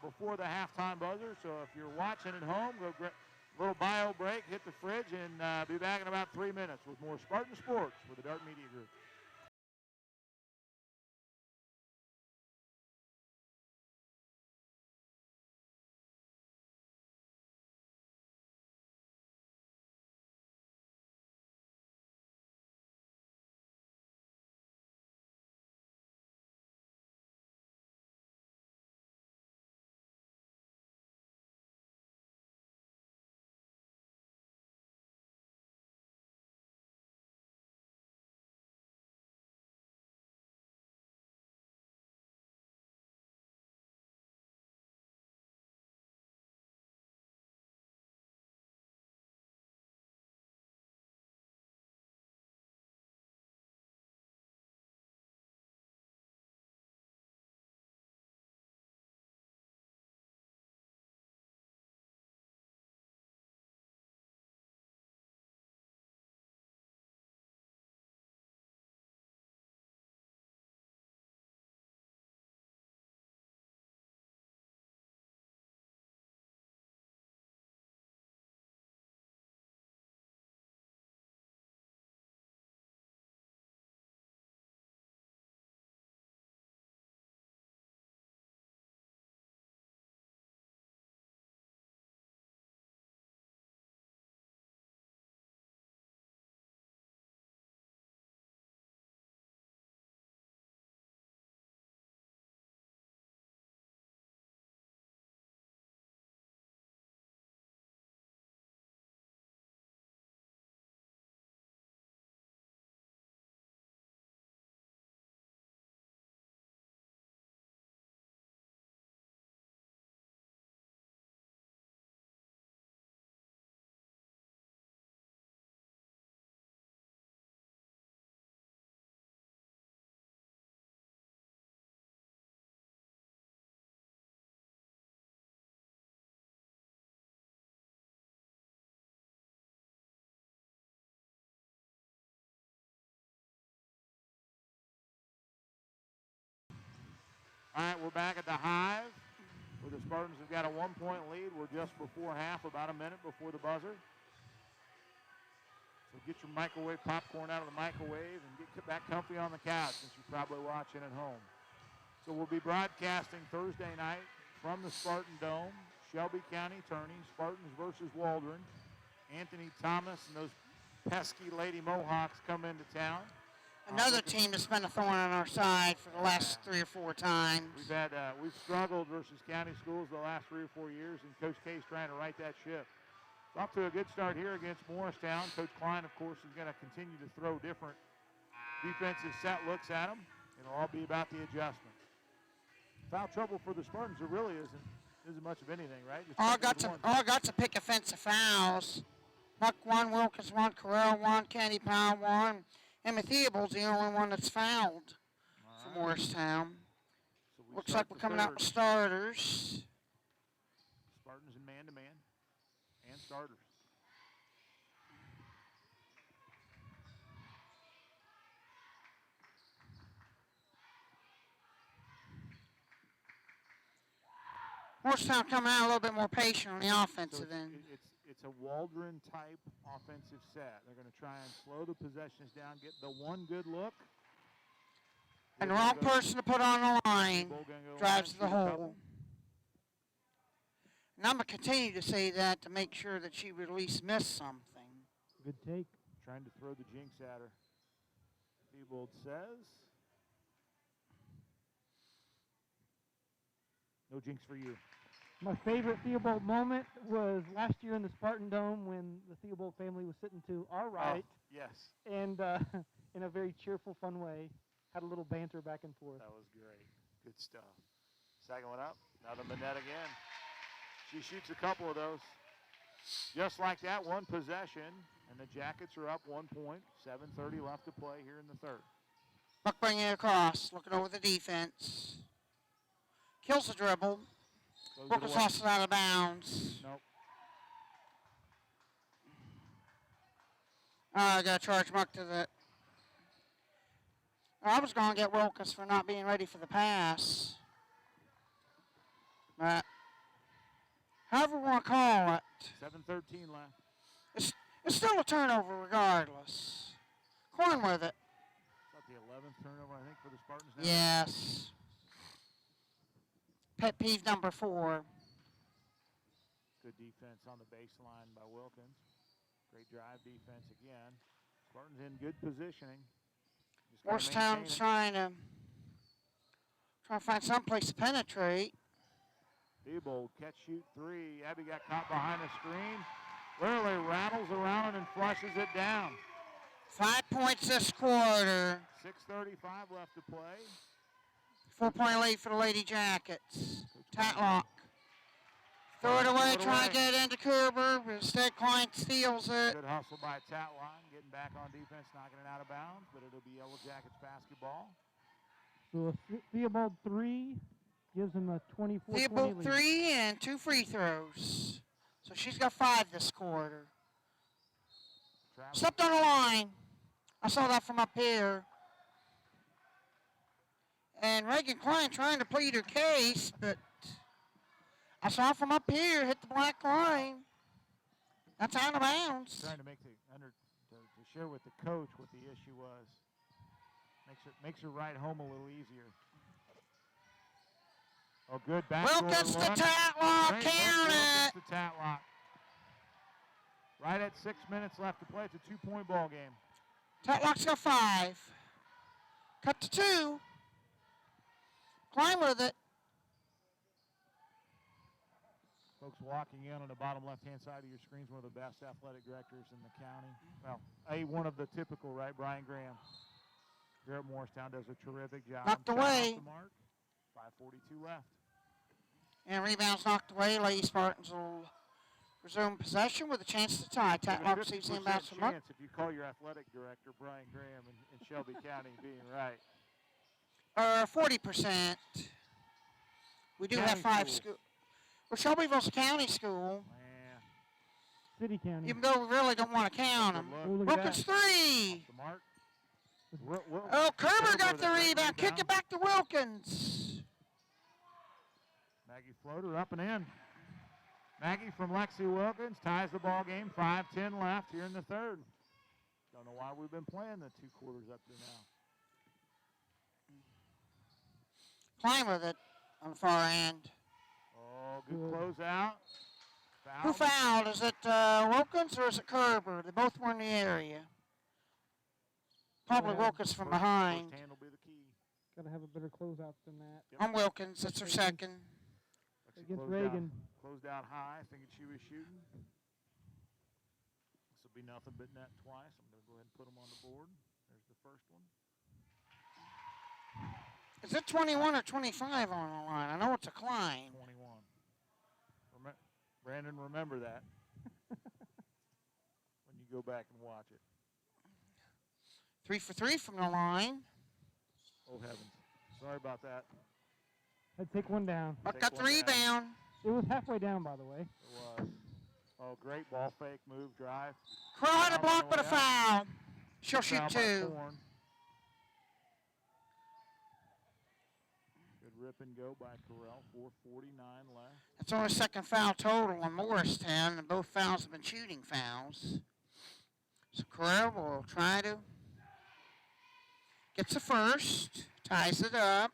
before the halftime buzzer, so if you're watching at home, go grab a little bio break, hit the fridge, and be back in about 3 minutes with more Spartan Sports with the Dart Media Group. All right, we're back at the Hive, where the Spartans have got a 1-point lead. We're just before half, about a minute before the buzzer. So get your microwave popcorn out of the microwave and get back comfy on the couch since you're probably watching at home. So we'll be broadcasting Thursday night from the Spartan Dome, Shelby County Attorney, Spartans versus Waldron. Anthony Thomas and those pesky Lady Mohawks come into town. Another team that's been a thorn on our side for the last 3 or 4 times. We've struggled versus county schools the last 3 or 4 years, and Coach K's trying to right that ship. It's off to a good start here against Morristown. Coach Klein, of course, is going to continue to throw different defensive set looks at them. It'll all be about the adjustment. Foul trouble for the Spartans, there really isn't much of anything, right? Just all got to pick offensive fouls. Buck 1, Wilkins 1, Carrera 1, Candy Powell 1. Emma Theobald's the only one that's fouled for All right. Morristown. So we Looks start like we're the coming out third. with starters. Spartans in man-to-man and starters. Morristown coming out a little bit more patient on the So offensive end. it's a Waldron-type offensive set. They're going to try and slow the possessions down, get the one good look. And the wrong person to put on the line Bull gonna go drives to the line, shoot a hole. couple. And I'm going to continue to say that to make sure that she would at least miss something. Good take. Trying to throw the jinx at her. Theobald says. No jinx for you. My favorite Theobald moment was last year in the Spartan Dome when the Theobald family was sitting to our right Oh, yes, and in a very cheerful, fun way, had a little banter back and forth. that was great. Good stuff. Second one up. Another Manette again. She shoots a couple of those. Just like that, one possession, and the Jackets are up 1 point. 7:30 left to play here in the third. Buck bringing it across, looking over the defense. Kills the dribble. Goes it Wilkins away. lost it out of bounds. Nope. I got to charge Buck to the. I was going to get Wilkins for not being ready for the pass. But however we want to call it, 7:13 left. it's still a turnover regardless. Corn with it. Is that the 11th turnover, I think, for the Spartans now? Yes. Pet peeve number 4. Good defense on the baseline by Wilkins. Great drive defense again. Spartans in good positioning. Just gotta Morristown's maintain it. trying to find some place to penetrate. Theobald catch, shoot, 3. Abby got caught behind the screen. Literally rattles around and flushes it down. 5 points this quarter. 6:35 left to play. 4-point lead for the Lady Jackets. Tatlock. Throw it away, try to get it into Kerber, but instead Klein steals it. Good hustle by Tatline, getting back on defense, knocking it out of bounds, but it'll be Yellow Jackets basketball. So a Theobald 3 gives him a 24-20 Theobald lead. 3 and 2 free throws. So she's got 5 this quarter. Travis, Stepped on the line. I saw that from up here. And Reagan Klein trying to plead her case, but I saw from up here hit the black line. That's out of bounds. trying to make to share with the coach what the issue was. Makes her ride home a little easier. Oh, good backdoor Wilkins to look. Tatlock, Great look, count it. Wilkins to Tatlock. Right at 6 minutes left to play. It's a 2-point ball game. Tatlock's got 5. Cut to 2. Klein with it. Folks walking in on the bottom left-hand side of your screens, one of the best athletic directors in the county. Well, one of the typical, right? Brian Graham. Here at Morristown does a terrific job. Knocked Shot away. off the mark. 5:42 left. And rebounds knocked away. Lady Spartans will resume possession with a chance to tie. Tatlock sees the inbounds from Buck. chance if you call your athletic director, Brian Graham, in Shelby County being right. 40%. We do have County 5 schools. schools. Well, Shelbyville's a county school, City County. even though we really don't want to count them. Good Oh, look. look at Wilkins that. 3. The mark. Oh, Kerber got the that rebound. Kick it back to Wilkins. Maggie floater up and in. Maggie from Lexi Wilkins ties the ball game. 5:10 left here in the third. Don't know why we've been playing the 2 quarters up to now. Klein with it on the far end. Oh, good closeout. Who fouled? Is it Wilkins or is it Kerber? They both were in the area. Probably Yeah. Wilkins from behind. First hand will be the key. Got to have a better closeout than that. On Wilkins, it's her second. Lexi Against closed Reagan. Closed out high, thinking she was shooting. This will be nothing but net twice. I'm going to go ahead and put them on the board. There's the first one. Is it 21 or 25 on the line? I know it's a Klein. 21. Brandon, remember that. go back and watch it. 3 for 3 from the line. Oh, heavens. Sorry about that. I'd take one down. Buck Take got the one rebound. It was halfway down, by the way. It was. Oh, great ball fake, move, drive. Crow had a Foul block on but the a way out. foul. She'll shoot Foul by 2. Korn. Good rip and go by Corral. 4:49 left. That's only second foul total in Morristown, and both fouls have been shooting fouls. So Corral will try to get the first, ties it up.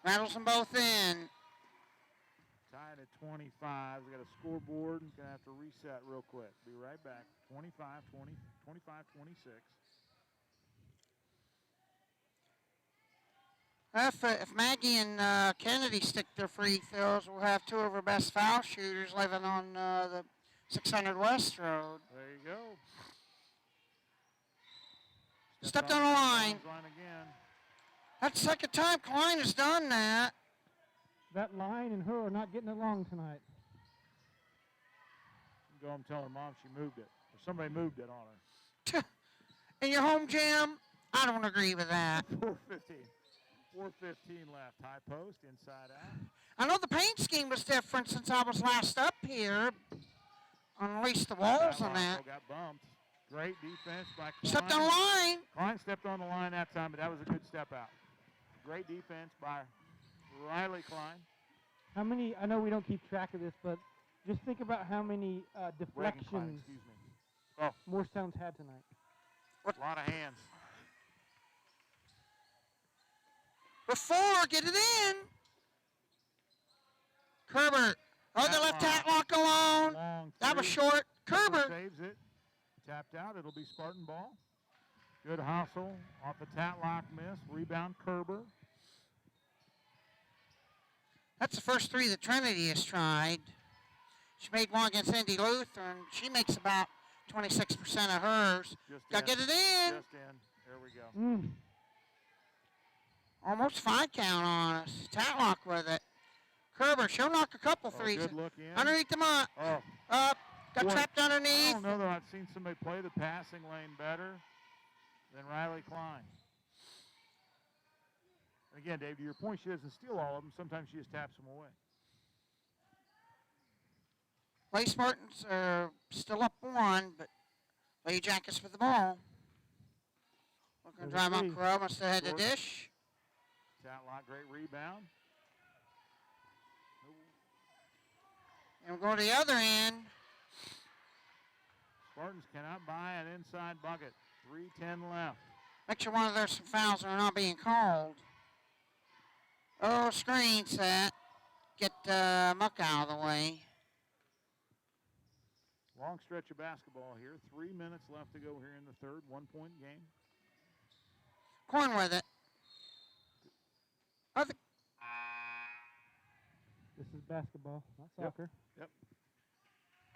Rattles them both in. Tied at 25. We got a scoreboard. Gonna have to reset real quick. Be right back. 25-20, 25-26. If Maggie and Kennedy stick their free throws, we'll have 2 of our best foul shooters living on the 600 West Road. There you go. Stepped on the line. Line again. That's the second time Klein has done that. That line and her are not getting along tonight. Go home and tell her mom she moved it. Or somebody moved it on her. In your home gym, I don't agree with that. 4:15. 4:15 left. High post, inside out. I know the paint scheme was different since I was last up here. On at least the walls and that. Got bumped. Great defense by Klein. Stepped on the line. Klein stepped on the line that time, but that was a good step out. Great defense by Riley Klein. How many, I know we don't keep track of this, but just think about how many Reagan Klein, deflections excuse me. Oh, Morristown's had tonight. a lot of hands. Before, get it in. Kerber. Oh, they left Tatlock alone. Long That was three. short. Kerber. Saves it. Tapped out. It'll be Spartan ball. Good hustle off the Tatlock miss. Rebound Kerber. That's the first 3 that Trinity has tried. She made one against Indy Lutheran. She makes about 26% of hers. Just Got to in. get it in. Just in. There we go. Almost 5 count on us. Tatlock with it. Kerber, she'll knock a couple threes. Good look in. Underneath the mont. Oh. Up. Got Boy, trapped I underneath. don't know that I've seen somebody play the passing lane better than Riley Klein. And again, Dave, to your point, she doesn't steal all of them. Sometimes she just taps them away. Lady Spartans are still up 1, but Lady Jackets with the ball. Looking to drive out Corral, must have had the dish. Tatlock, great rebound. And we'll go to the other end. Spartans cannot buy an inside bucket. 3:10 left. Make sure one of there's some fouls that are not being called. Oh, screen set. Get Muck out of the way. Long stretch of basketball here. 3 minutes left to go here in the third. 1-point game. Corn with it. This is basketball, not soccer. Yep.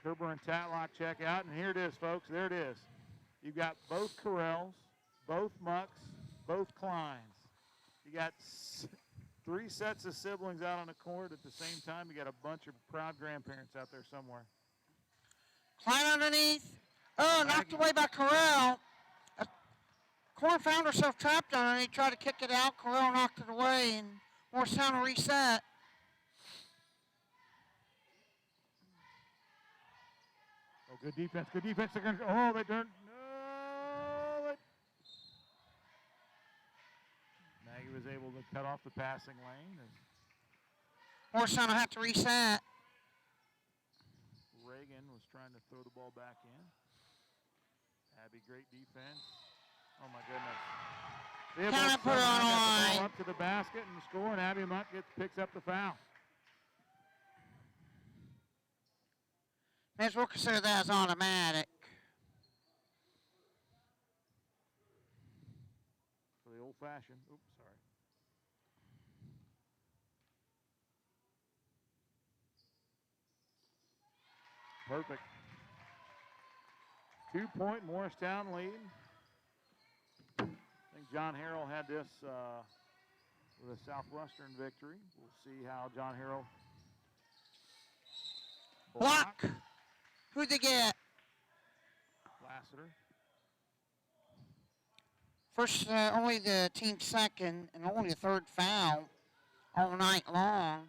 Kerber and Tatlock check out, and here it is, folks. There it is. You've got both Corrals, both Mucks, both Kleins. You got 3 sets of siblings out on the court at the same time. You got a bunch of proud grandparents out there somewhere. Klein underneath. Oh, knocked away by Corral. Corn found herself trapped underneath, tried to kick it out. Corral knocked it away, and Morristown will reset. Oh, good defense, good defense. They're gonna, oh, they don't. No. Maggie was able to cut off the passing lane. Morristown will have to reset. Reagan was trying to throw the ball back in. Abby, great defense. Oh, my goodness. Can't put her on the line. Up to the basket and score, and Abby Muck picks up the foul. May as well consider that as automatic. For the old-fashioned. Oops, sorry. Perfect. 2-point Morristown lead. I think John Harrell had this with a Southwestern victory. We'll see how John Harrell Block. Who'd they get? Lassiter. First, only the team second and only a third foul all night long.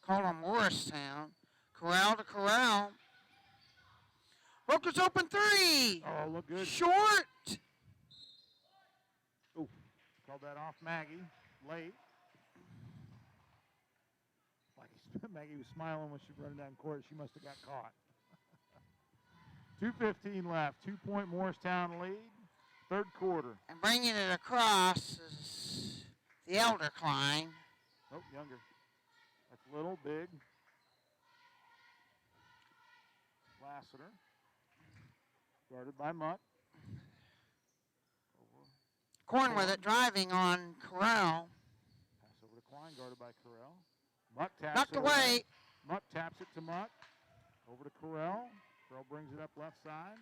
Called on Morristown. Corral to Corral. Wilkins open three. Oh, look good. Short. Oh, called that off Maggie late. Maggie was smiling when she was running down court. She must have got caught. 2:15 left. 2-point Morristown lead. Third quarter. And bringing it across is the elder Klein. Oh, younger. That's little, big. Lassiter. Guarded by Mutt. Corn with it, driving on Corral. Pass over to Klein, guarded by Corral. Mutt taps Knocked it away. Mutt taps it to Mutt. Over to Corral. Corral brings it up left side.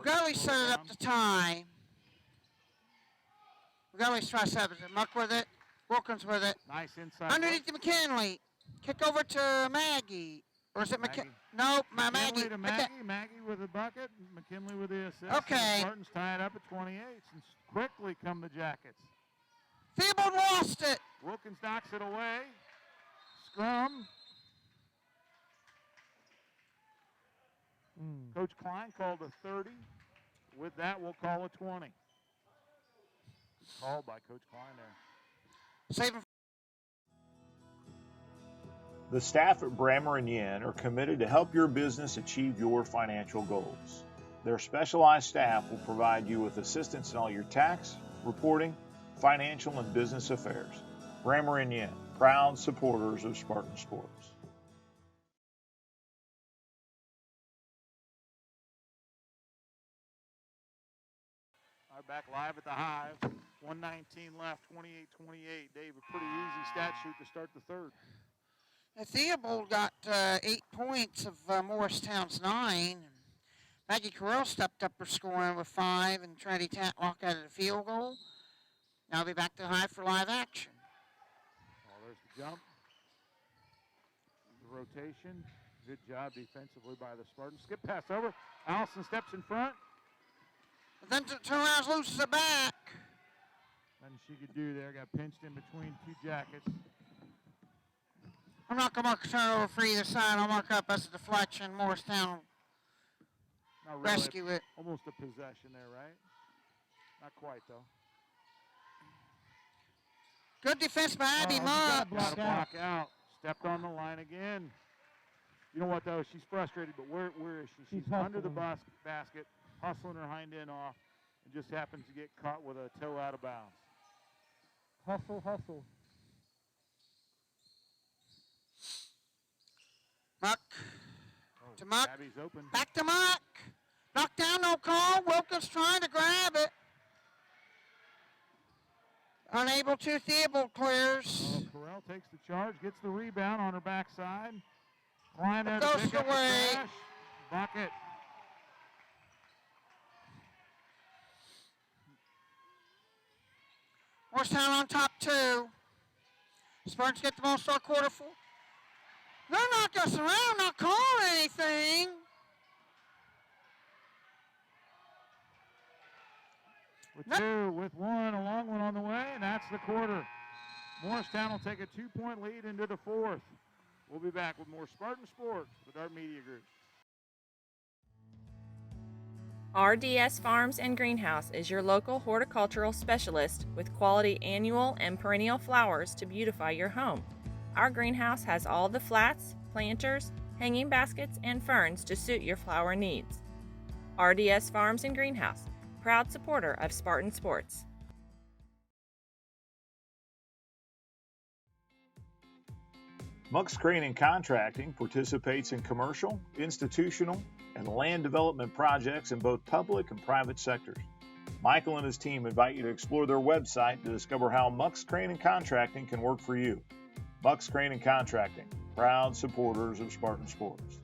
Gully set it up to tie. Gully's try seven. Muck with it. Wilkins with it. Nice inside. Underneath to McKinley. Kick over to Maggie. Or is it Maggie? Nope, McKinley Maggie. to Maggie. Maggie with a bucket. McKinley with the assist. Okay. And the Spartans tie it up at 28. And quickly come the Jackets. Theobald lost it. Wilkins knocks it away. Scrum. Coach Klein called a 30. With that, we'll call a 20. Called by Coach Klein there. Saving. The staff at Brammer & Yen are committed to help your business achieve your financial goals. Their specialized staff will provide you with assistance in all your tax, reporting, financial, and business affairs. Brammer & Yen, proud supporters of Spartan Sports. All right, back live at the Hive. 1:19 left, 28-28. Dave, a pretty easy stat sheet to start the third. Theobald got 8 points of Morristown's 9. Maggie Carell stepped up her scoring with 5, and Trinity Tatlock added a field goal. Now they'll be back to the Hive for live action. Oh, there's the jump. The rotation. Good job defensively by the Spartans. Skip pass over. Allison steps in front. But then turn around, loses it back. Nothing she could do there. Got pinched in between two Jackets. I'm not going to mark a turnover for either side. I'll mark up as a deflection. Morristown Not really. rescue it. Almost a possession there, right? Not quite, though. Good defense by Abby Got Mutt. to block out. Stepped on the line again. You know what, though? She's frustrated, but where is she? She's under the basket, hustling her hind end off, and just happens to get caught with a toe out of bounds. Hustle, hustle. Muck to Muck. Abby's open. Back to Muck. Knocked down, no call. Wilkins trying to grab it. Unable to. Theobald clears. Corral takes the charge, gets the rebound on her backside. Klein there to Goes pick up the away. trash. Bucket. Morristown on top 2. Spartans get the ball, start quarter 4. They're not gussing around, not calling anything. With 2, with 1, a long one on the way, and that's the quarter. Morristown will take a 2-point lead into the fourth. We'll be back with more Spartan Sports with our media group. RDS Farms and Greenhouse is your local horticultural specialist with quality annual and perennial flowers to beautify your home. Our greenhouse has all the flats, planters, hanging baskets, and ferns to suit your flower needs. RDS Farms and Greenhouse, proud supporter of Spartan Sports. Muck's Crane and Contracting participates in commercial, institutional, and land development projects in both public and private sectors. Michael and his team invite you to explore their website to discover how Muck's Crane and Contracting can work for you. Muck's Crane and Contracting, proud supporters of Spartan Sports.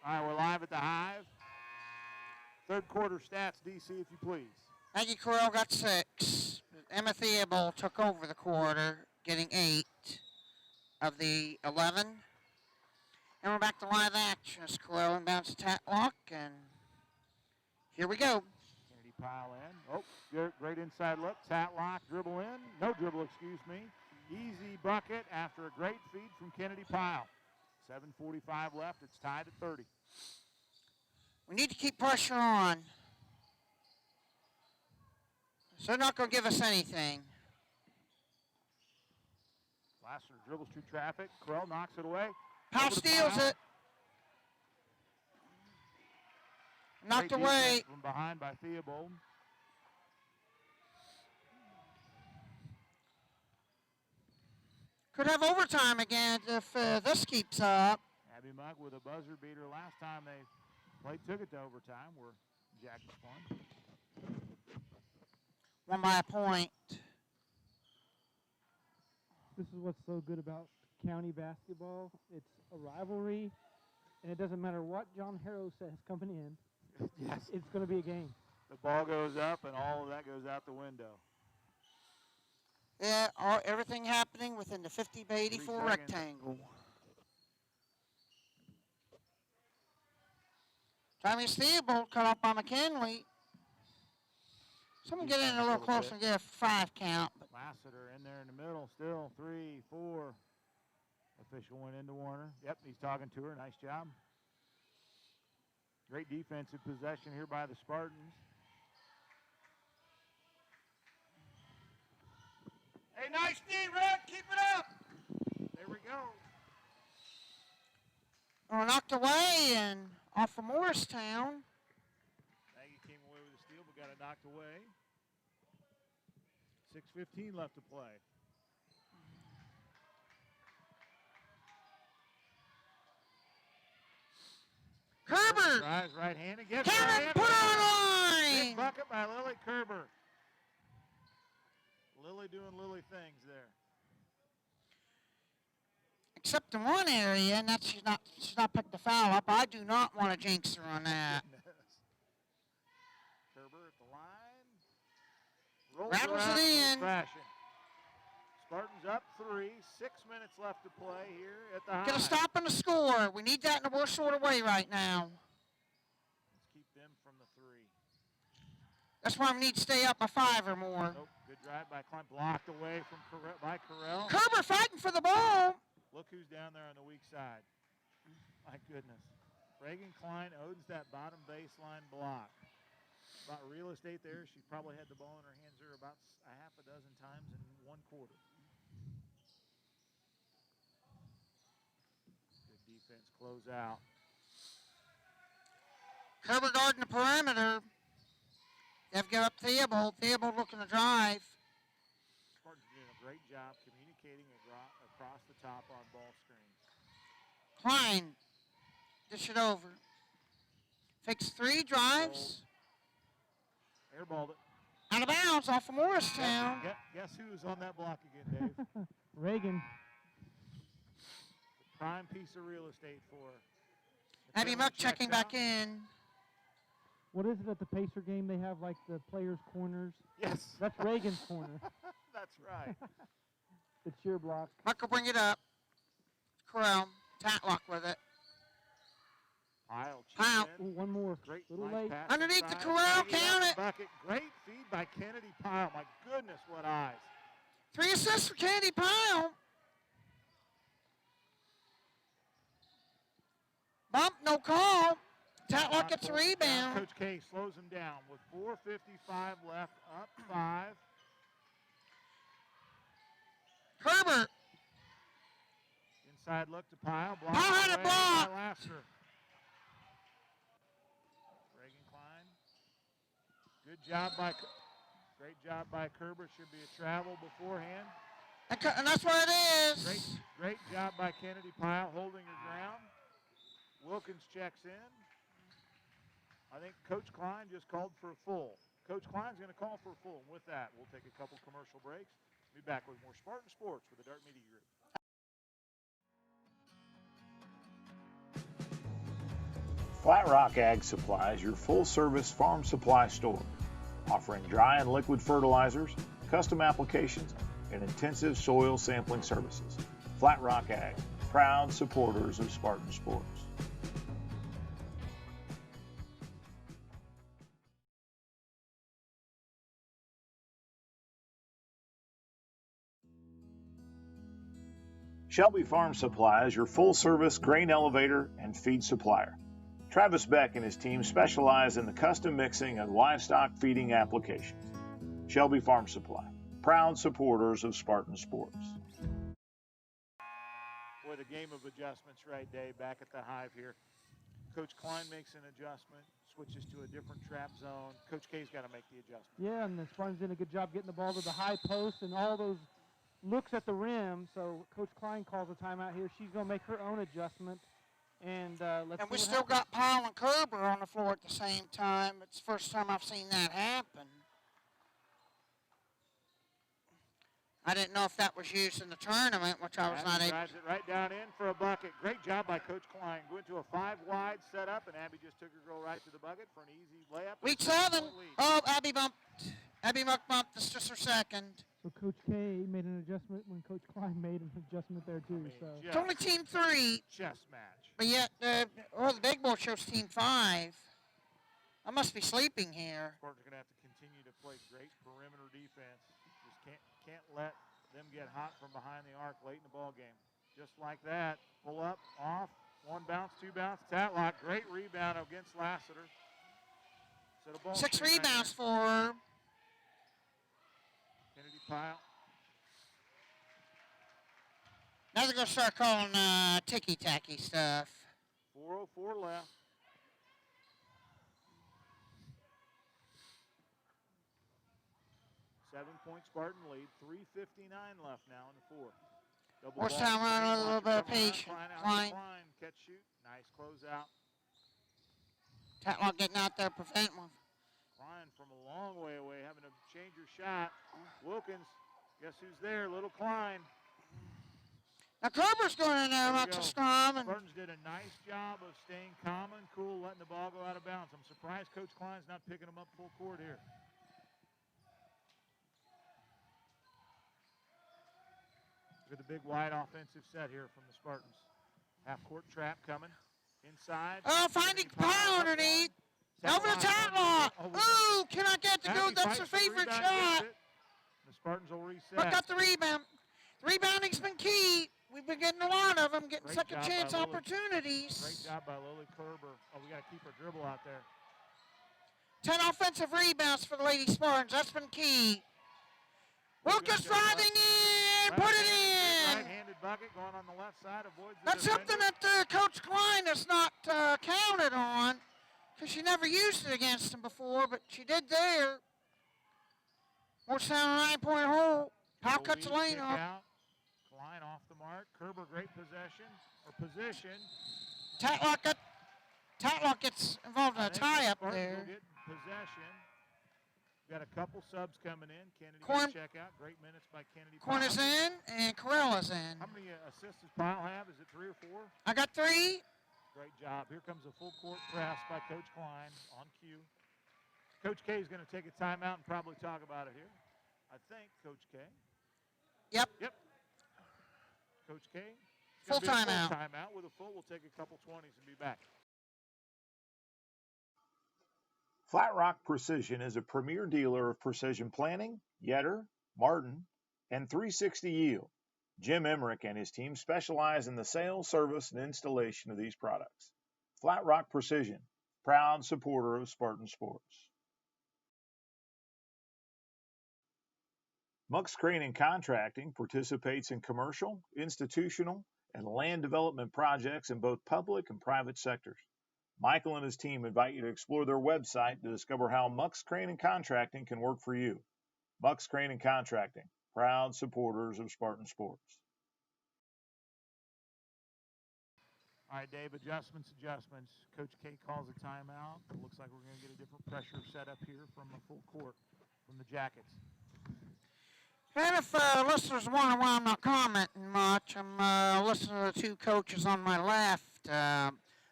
All right, we're live at the Hive. Third quarter stats, DC, if you please. Maggie Correll got 6. Emma Theobald took over the quarter, getting 8 of the 11. And we're back to live action as Correll inbounds to Tatlock, and here we go. Kennedy Pyle in. Oh, great inside look. Tatlock dribble in. No dribble, excuse me. Easy bucket after a great feed from Kennedy Pyle. 7:45 left. It's tied at 30. We need to keep pressure on. So they're not going to give us anything. Lassiter dribbles through traffic. Correll knocks it away. Powell Over to steals Pyle. it. Knocked Great away. defense from behind by Theobald. Could have overtime again if this keeps up. Abby Muck with a buzzer beater last time they played, took it to overtime where Jackets won. Won by a point. This is what's so good about county basketball. It's a rivalry, and it doesn't matter what John Harrow says coming in. Yes. It's going to be a game. The ball goes up and all of that goes out the window. Yeah, everything happening within the 50 by 84 rectangle. Tommy's Theobald cut off by McKinley. Someone get in a little closer and get a 5 count. But Lassiter in there in the middle still. 3, 4. Official went into Warner. Yep, he's talking to her. Nice job. Great defensive possession here by the Spartans. Hey, nice D, Red. Keep it up. There we go. knocked away and off of Morristown. Maggie came away with a steal, but got it knocked away. 6:15 left to play. Kerber. Drives right-handed. Gets Kevin put on line. Big bucket by Lily Kerber. Lily doing Lily things there. Except in one area, and that's she's not picked the foul up. I do not want to jinx her on that. Kerber at the line. Rolls Rattles around it in. Fashion. Spartans up 3. 6 minutes left to play here at the Get a High. stop and a score. We need that in a real short away right now. Let's keep them from the 3. That's why we need to stay up by 5 or more. Nope. Good drive by Klein. Blocked away from by Correll. Kerber fighting for the ball. Look who's down there on the weak side. My goodness. Reagan Klein owns that bottom baseline block. About real estate there. She probably had the ball in her hands there about a half a dozen times in one quarter. Good defense close out. Kerber guarding the perimeter. They've got up Theobald. Theobald looking to drive. Spartans doing a great job communicating across the top on ball screens. Klein. Dish it over. Fakes 3, drives. Airballed it. Out of bounds off of Morristown. Guess who was on that block again, Dave? Reagan. The prime piece of real estate for Abby Muck checking back in. What is it at the Pacer game? They have like the players' corners. Yes. That's Reagan's corner. That's right. It's your block. Muck will bring it up. Corral. Tatlock with it. Pyle. Pyle. Ooh, one more. Great Little nice late. pass Underneath the inside. corral, Maggie count got it. the bucket. Great feed by Kennedy Pyle. My goodness, what eyes. 3 assists for Kennedy Pyle. Bump, no call. Tatlock gets a Now rebound. Coach K slows him down with 4:55 left, up 5. Kerber. Inside look to Pyle. Blocked Pyle had a away block. by Lassiter. Reagan Klein. Great job by Kerber. Should be a travel beforehand. And that's what it is. Great job by Kennedy Pyle holding her ground. Wilkins checks in. I think Coach Klein just called for a full. Coach Klein's going to call for a full. And with that, we'll take a couple commercial breaks. Be back with more Spartan Sports with the Dart Media Group. Flat Rock Ag Supply is your full-service farm supply store, offering dry and liquid fertilizers, custom applications, and intensive soil sampling services. Flat Rock Ag, proud supporters of Spartan sports. Shelby Farm Supply is your full-service grain elevator and feed supplier. Travis Beck and his team specialize in the custom mixing of livestock feeding applications. Shelby Farm Supply, proud supporters of Spartan sports. Boy, the game of adjustments right, Dave, back at the Hive here. Coach Klein makes an adjustment, switches to a different trap zone. Coach K's got to make the adjustment. Yeah, and the Spartans did a good job getting the ball to the high post and all those looks at the rim. So Coach Klein calls a timeout here. She's going to make her own adjustment. And let's And see we what still happens. got Powell and Kerber on the floor at the same time. It's the first time I've seen that happen. I didn't know if that was used in the tournament, which I was not able. Drives it right down in for a bucket. Great job by Coach Klein. Went to a 5-wide setup, and Abby just took her girl right to the bucket for an easy layup. Lead 7. Oh, Abby bumped. Abby bumped. This is just her second. So Coach K made an adjustment when Coach Klein made an adjustment there too. It's only team 3. Chess match. But yet, the big board shows team 5. I must be sleeping here. Spartans are going to have to continue to play great perimeter defense. Just can't let them get hot from behind the arc late in the ball game. Just like that. Pull up, off, 1 bounce, 2 bounce. Tatlock, great rebound against Lassiter. So the ball 6 rebounds for her. Kennedy Pyle. Now they're going to start calling ticky-tacky stuff. 4:04 left. Seven-point Spartan lead. 3:59 left now in the fourth. Morristown running with a little bit of patience. Klein. Catch, shoot. Nice closeout. Tatlock getting out there, prevent one. Klein from a long way away, having to change her shot. Wilkins, guess who's there? Little Klein. Now Kerber's going in there, not to scrum. And Spartans did a nice job of staying calm and cool, letting the ball go out of bounds. I'm surprised Coach Klein's not picking them up full court here. Look at the big wide offensive set here from the Spartans. Half-court trap coming. Inside. oh, finding Powell underneath. Over to Tatlock. Ooh, cannot get the go. That's her favorite shot. The Spartans will reset. But got the rebound. The rebounding's been key. We've been getting a lot of them, getting second chance opportunities. Great job by Lily Kerber. Oh, we got to keep her dribble out there. 10 offensive rebounds for the Lady Spartans. That's been key. Wilkins driving in. Put it in. Right-handed bucket going on the left side. Avoids the That's something that Coach Klein has not counted on, because she never used it against him before, but she did there. Morristown a 9-point hole. Powell cuts the lane off. Klein off the mark. Kerber, great possession or position. Tatlock gets involved in a tie-up there. Will get possession. Got a couple subs coming in. Kennedy Corn- check out. Great minutes by Kennedy. Corner's in and Corella's in. How many assists does Pyle have? Is it 3 or 4? I got 3. Great job. Here comes a full court press by Coach Klein on cue. Coach K is going to take a timeout and probably talk about it here. I think Coach K. Yep. Coach K. Full timeout. Full timeout with a full. We'll take a couple 20s and be back. Flat Rock Precision is a premier dealer of precision planting, Yetter, Martin, and 360 Yield. Jim Emmerich and his team specialize in the sale, service, and installation of these products. Flat Rock Precision, proud supporter of Spartan sports. Muck's Crane and Contracting participates in commercial, institutional, and land development projects in both public and private sectors. Michael and his team invite you to explore their website to discover how Muck's Crane and Contracting can work for you. Muck's Crane and Contracting, proud supporters of Spartan sports. All right, Dave, adjustments. Coach K calls a timeout. It looks like we're going to get a different pressure set up here from a full court from the Jackets. And if listeners wonder why I'm not commenting much, I'm listening to the two coaches on my left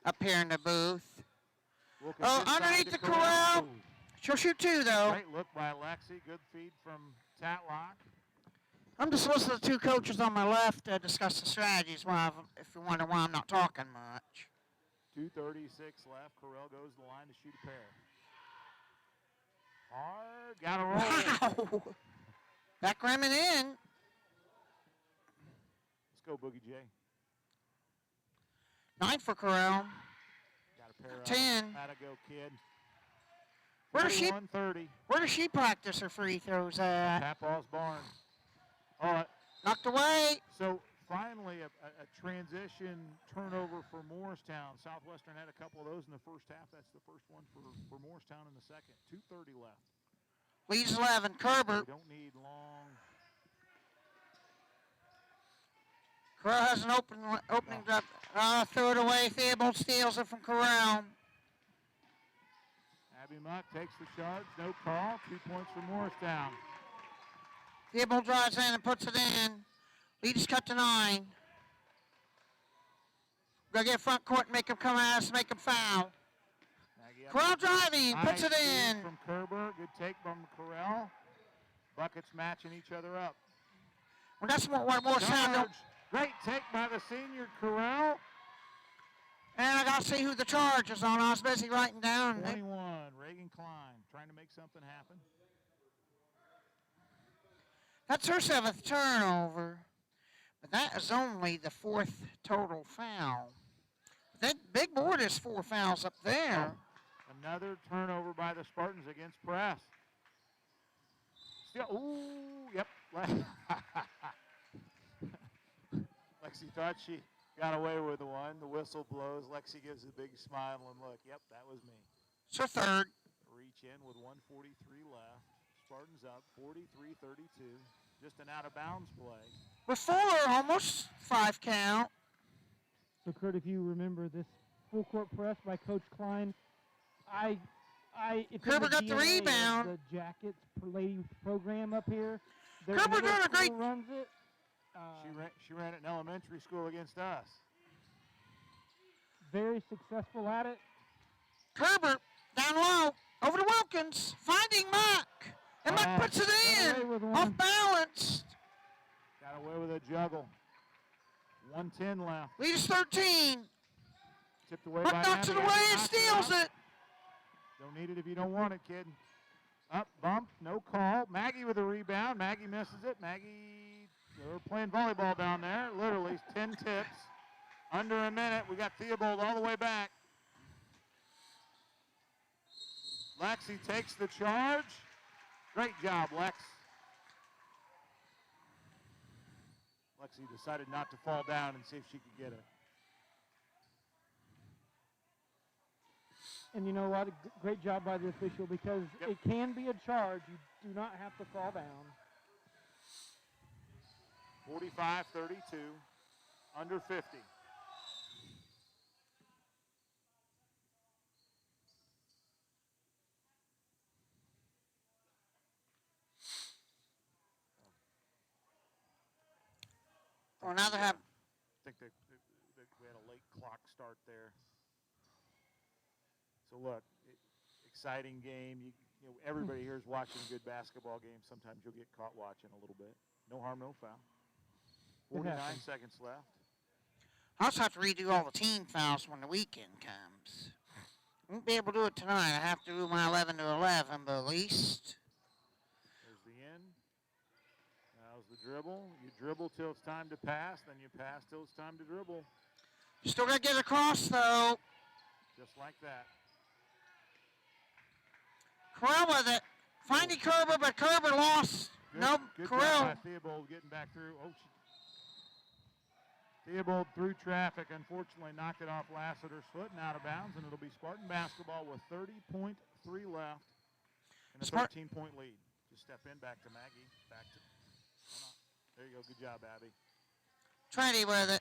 up here in the booth. Wilkins Oh, inside underneath to the corral. Ooh. She'll shoot 2, though. Great look by Lexi. Good feed from Tatlock. I'm just listening to 2 coaches on my left discuss the strategies. If you wonder why I'm not talking much. 2:36 left. Corral goes to the line to shoot a pair. Hard. Got to roll. Wow. Back rim and in. Let's go, Boogie J. 9 for Corral. Got a pair 10. Up. How'd it go, kid? Where does she 30. Where does she practice her free throws at? Tap balls barn. Oh, Knocked away. so finally a transition turnover for Morristown. Southwestern had a couple of those in the first half. That's the first one for Morristown in the second. 2:30 left. Leads 11. Kerber. We don't need long. Corral has an opening drop. Throw it away. Theobald steals it from Corral. Abby Muck takes the charge. No call. 2 points for Morristown. Theobald drives in and puts it in. Lead is cut to 9. Gotta get front court and make him come at us, make him foul. Corral driving, puts it in. From Kerber. Good take from Corral. Buckets matching each other up. Well, that's what Morristown. Charge. Great take by the senior Corral. And I gotta see who the charge is on. I was busy writing down. 21, Reagan Klein, trying to make something happen. That's her 7th turnover. But that is only the 4th total foul. That big board is 4 fouls up there. Another turnover by the Spartans against Press. Still, ooh, yep. Lexi thought she got away with the one. The whistle blows. Lexi gives a big smile and look. Yep, that was me. It's her 3rd. Reach in with 1:43 left. Spartans up 43-32. Just an out-of-bounds play. Before almost 5 count. So, Kurt, if you remember this full court press by Coach Klein, it's Kerber got the DNA rebound. of the Jackets lady program up here. Kerber doing a great. Runs it. She ran it in elementary school against us. Very successful at it. Kerber down low over to Wilkins, finding Muck, and Muck puts it in. Off balance. Got away with a juggle. 1:10 left. Lead is 13. Tipped away Muck by knocks it Abby. away and steals it. Don't need it if you don't want it, kid. Up, bump, no call. Maggie with a rebound. Maggie misses it. Maggie, they're playing volleyball down there. Literally 10 tips. Under a minute. We got Theobald all the way back. Lexi takes the charge. Great job, Lex. Lexi decided not to fall down and see if she could get it. And you know what? Great job by the official because it can be a charge. You do not have to fall down. 45-32, under 50. Well, now they have. I think that we had a late clock start there. So look, exciting game. You know, everybody here is watching a good basketball game. Sometimes you'll get caught watching a little bit. No harm, no foul. 49 seconds left. I also have to redo all the team fouls when the weekend comes. Won't be able to do it tonight. I have to do my 11 to 11, but at least. There's the end. Now's the dribble. You dribble till it's time to pass, then you pass till it's time to dribble. Still got to get across, though. Just like that. Corral with it. Finding Kerber, but Kerber lost. Good, good Corral. job by Theobald getting back through. Theobald through traffic, unfortunately knocked it off Lassiter's foot and out of bounds, and it'll be Spartan basketball with 30.3 left and a 13-point lead. Just step in, back to Maggie, back to, there you go, good job, Abby. Trinity with it.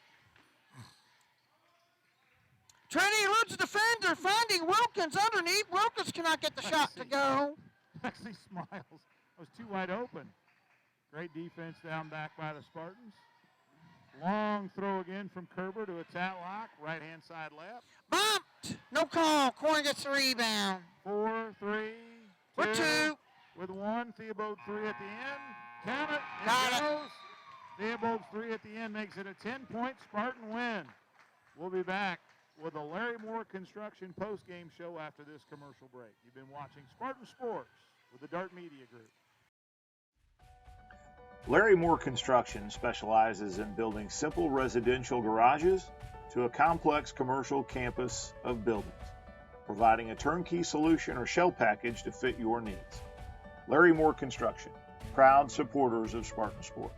Trinity eludes the defender, finding Wilkins underneath. Wilkins cannot get the shot to go. Lexi smiles. It was too wide open. Great defense down back by the Spartans. Long throw again from Kerber to a Tatlock, right-hand side left. Bumped. No call. Corner gets the rebound. 4, 3, For 2. with 1. Theobald 3 at the end. Count it. Got it. Goes. Theobald's 3 at the end makes it a 10-point Spartan win. We'll be back with a Larry Moore Construction post-game show after this commercial break. You've been watching Spartan Sports with the Dart Media Group. Larry Moore Construction specializes in building simple residential garages to a complex commercial campus of buildings, providing a turnkey solution or shell package to fit your needs. Larry Moore Construction, proud supporters of Spartan Sports.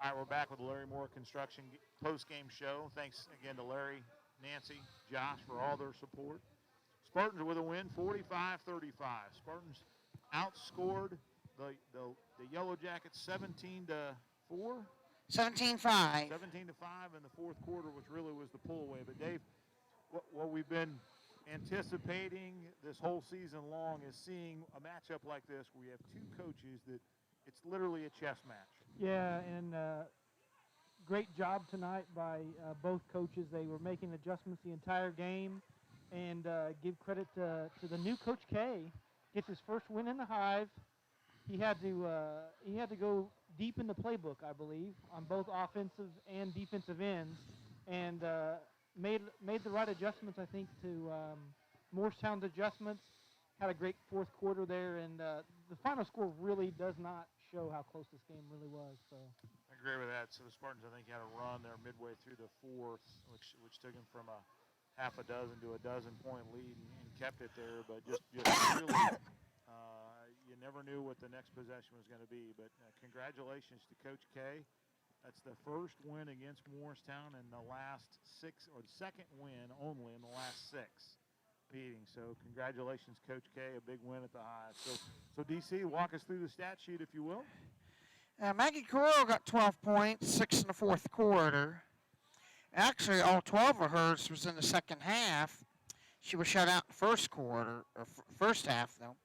All right, we're back with the Larry Moore Construction post-game show. Thanks again to Larry, Nancy, Josh for all their support. Spartans with a win, 45-35. Spartans outscored the Yellow Jackets 17-4. 17-5. 17-5 in the fourth quarter, which really was the pull away. But Dave, what we've been anticipating this whole season long is seeing a matchup like this where you have two coaches that it's literally a chess match. Yeah, and great job tonight by both coaches. They were making adjustments the entire game, and give credit to the new Coach K. Gets his first win in the Hive. He had to go deep in the playbook, I believe, on both offensive and defensive ends, and made the right adjustments, I think, to Morristown's adjustments. Had a great fourth quarter there, and the final score really does not show how close this game really was. So I agree with that. So the Spartans, I think, had a run there midway through the fourth, which took them from a half a dozen to a dozen-point lead and kept it there. But just really, you never knew what the next possession was going to be. But congratulations to Coach K. That's the first win against Morristown in the last 6, or the second win only in the last 6 meetings. So congratulations, Coach K. A big win at the Hive. So DC, walk us through the stat sheet, if you will. Maggie Carrillo got 12 points, 6 in the fourth quarter. Actually, all 12 of hers was in the second half. She was shut out in the first quarter, or first half, though.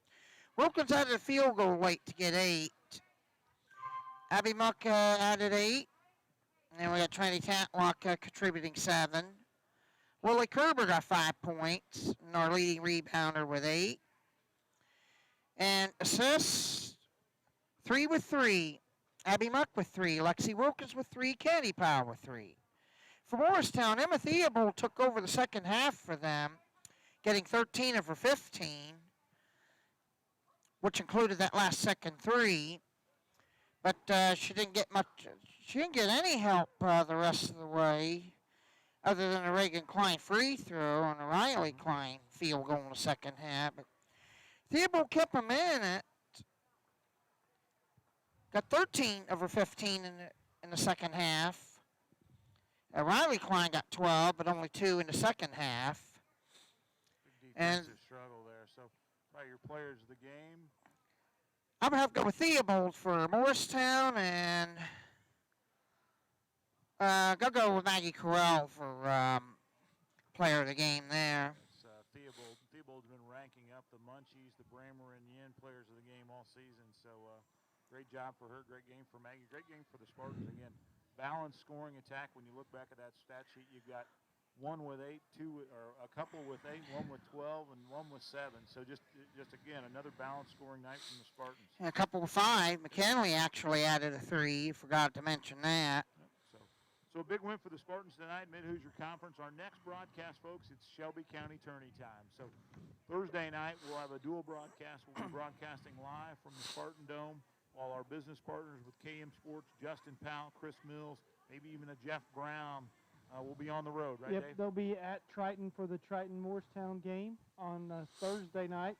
Wilkins added a field goal late to get 8. Abby Muck added 8. And we got Trinity Tatlock contributing 7. Willie Kerber got 5 points, and our leading rebounder with 8. And assists, 3 with 3. Abby Muck with 3. Lexi Wilkins with 3. Candy Powell with 3. For Morristown, Emma Theobald took over the second half for them, getting 13 of her 15, which included that last second 3. But she didn't get much. She didn't get any help the rest of the way, other than a Reagan Klein free throw and a Riley Klein field goal in the second half. But Theobald kept them in it. Got 13 of her 15 in the second half. Riley Klein got 12, but only 2 in the second half. Big defensive struggle there. So, by your players of the game. I would have to go with Theobald for Morristown, and go with Maggie Corral for player of the game there. Theobald's been ranking up the Munchies, the Bramer, and Yin players of the game all season. So great job for her. Great game for Maggie. Great game for the Spartans. Again, balanced scoring attack. When you look back at that stat sheet, you've got 1 with 8, 2, or a couple with 8, 1 with 12, and 1 with 7. So just again, another balanced scoring night from the Spartans. And a couple with 5. McKinley actually added a 3. Forgot to mention that. So a big win for the Spartans tonight, Mid-Hoosier Conference. Our next broadcast, folks, it's Shelby County tourney time. So Thursday night, we'll have a dual broadcast. We'll be broadcasting live from the Spartan Dome, while our business partners with KM Sports, Justin Powell, Chris Mills, maybe even a Jeff Brown, will be on the road, right, Yep, Dave? they'll be at Triton for the Triton-Morristown game on Thursday night.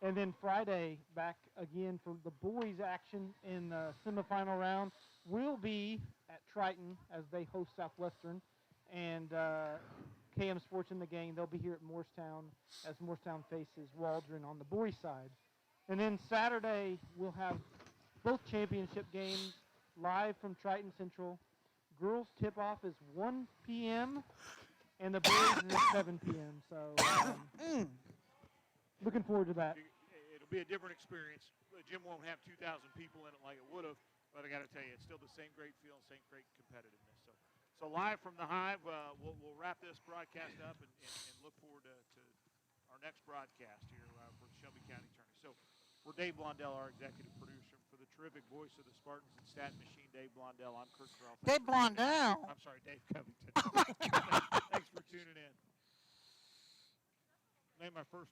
And then Friday, back again for the boys' action in the semifinal round. We'll be at Triton as they host Southwestern, and KM Sports in the game. They'll be here at Morristown as Morristown faces Waldron on the boys' side. And then Saturday, we'll have both championship games live from Triton Central. Girls tip-off is 1 p.m., and the boys is at 7 p.m. So looking forward to that. It'll be a different experience. The gym won't have 2,000 people in it like it would have, but I got to tell you, it's still the same great feel, same great competitiveness. So live from the Hive, we'll wrap this broadcast up and look forward to our next broadcast here for the Shelby County Tourney. So for Dave Blondell, our executive producer, for the terrific voice of the Spartans and stat machine, Dave Blondell, I'm Kurt Carl. Dave Blondell. I'm sorry, Dave Covington. Oh, my God. Thanks for tuning in. Name my first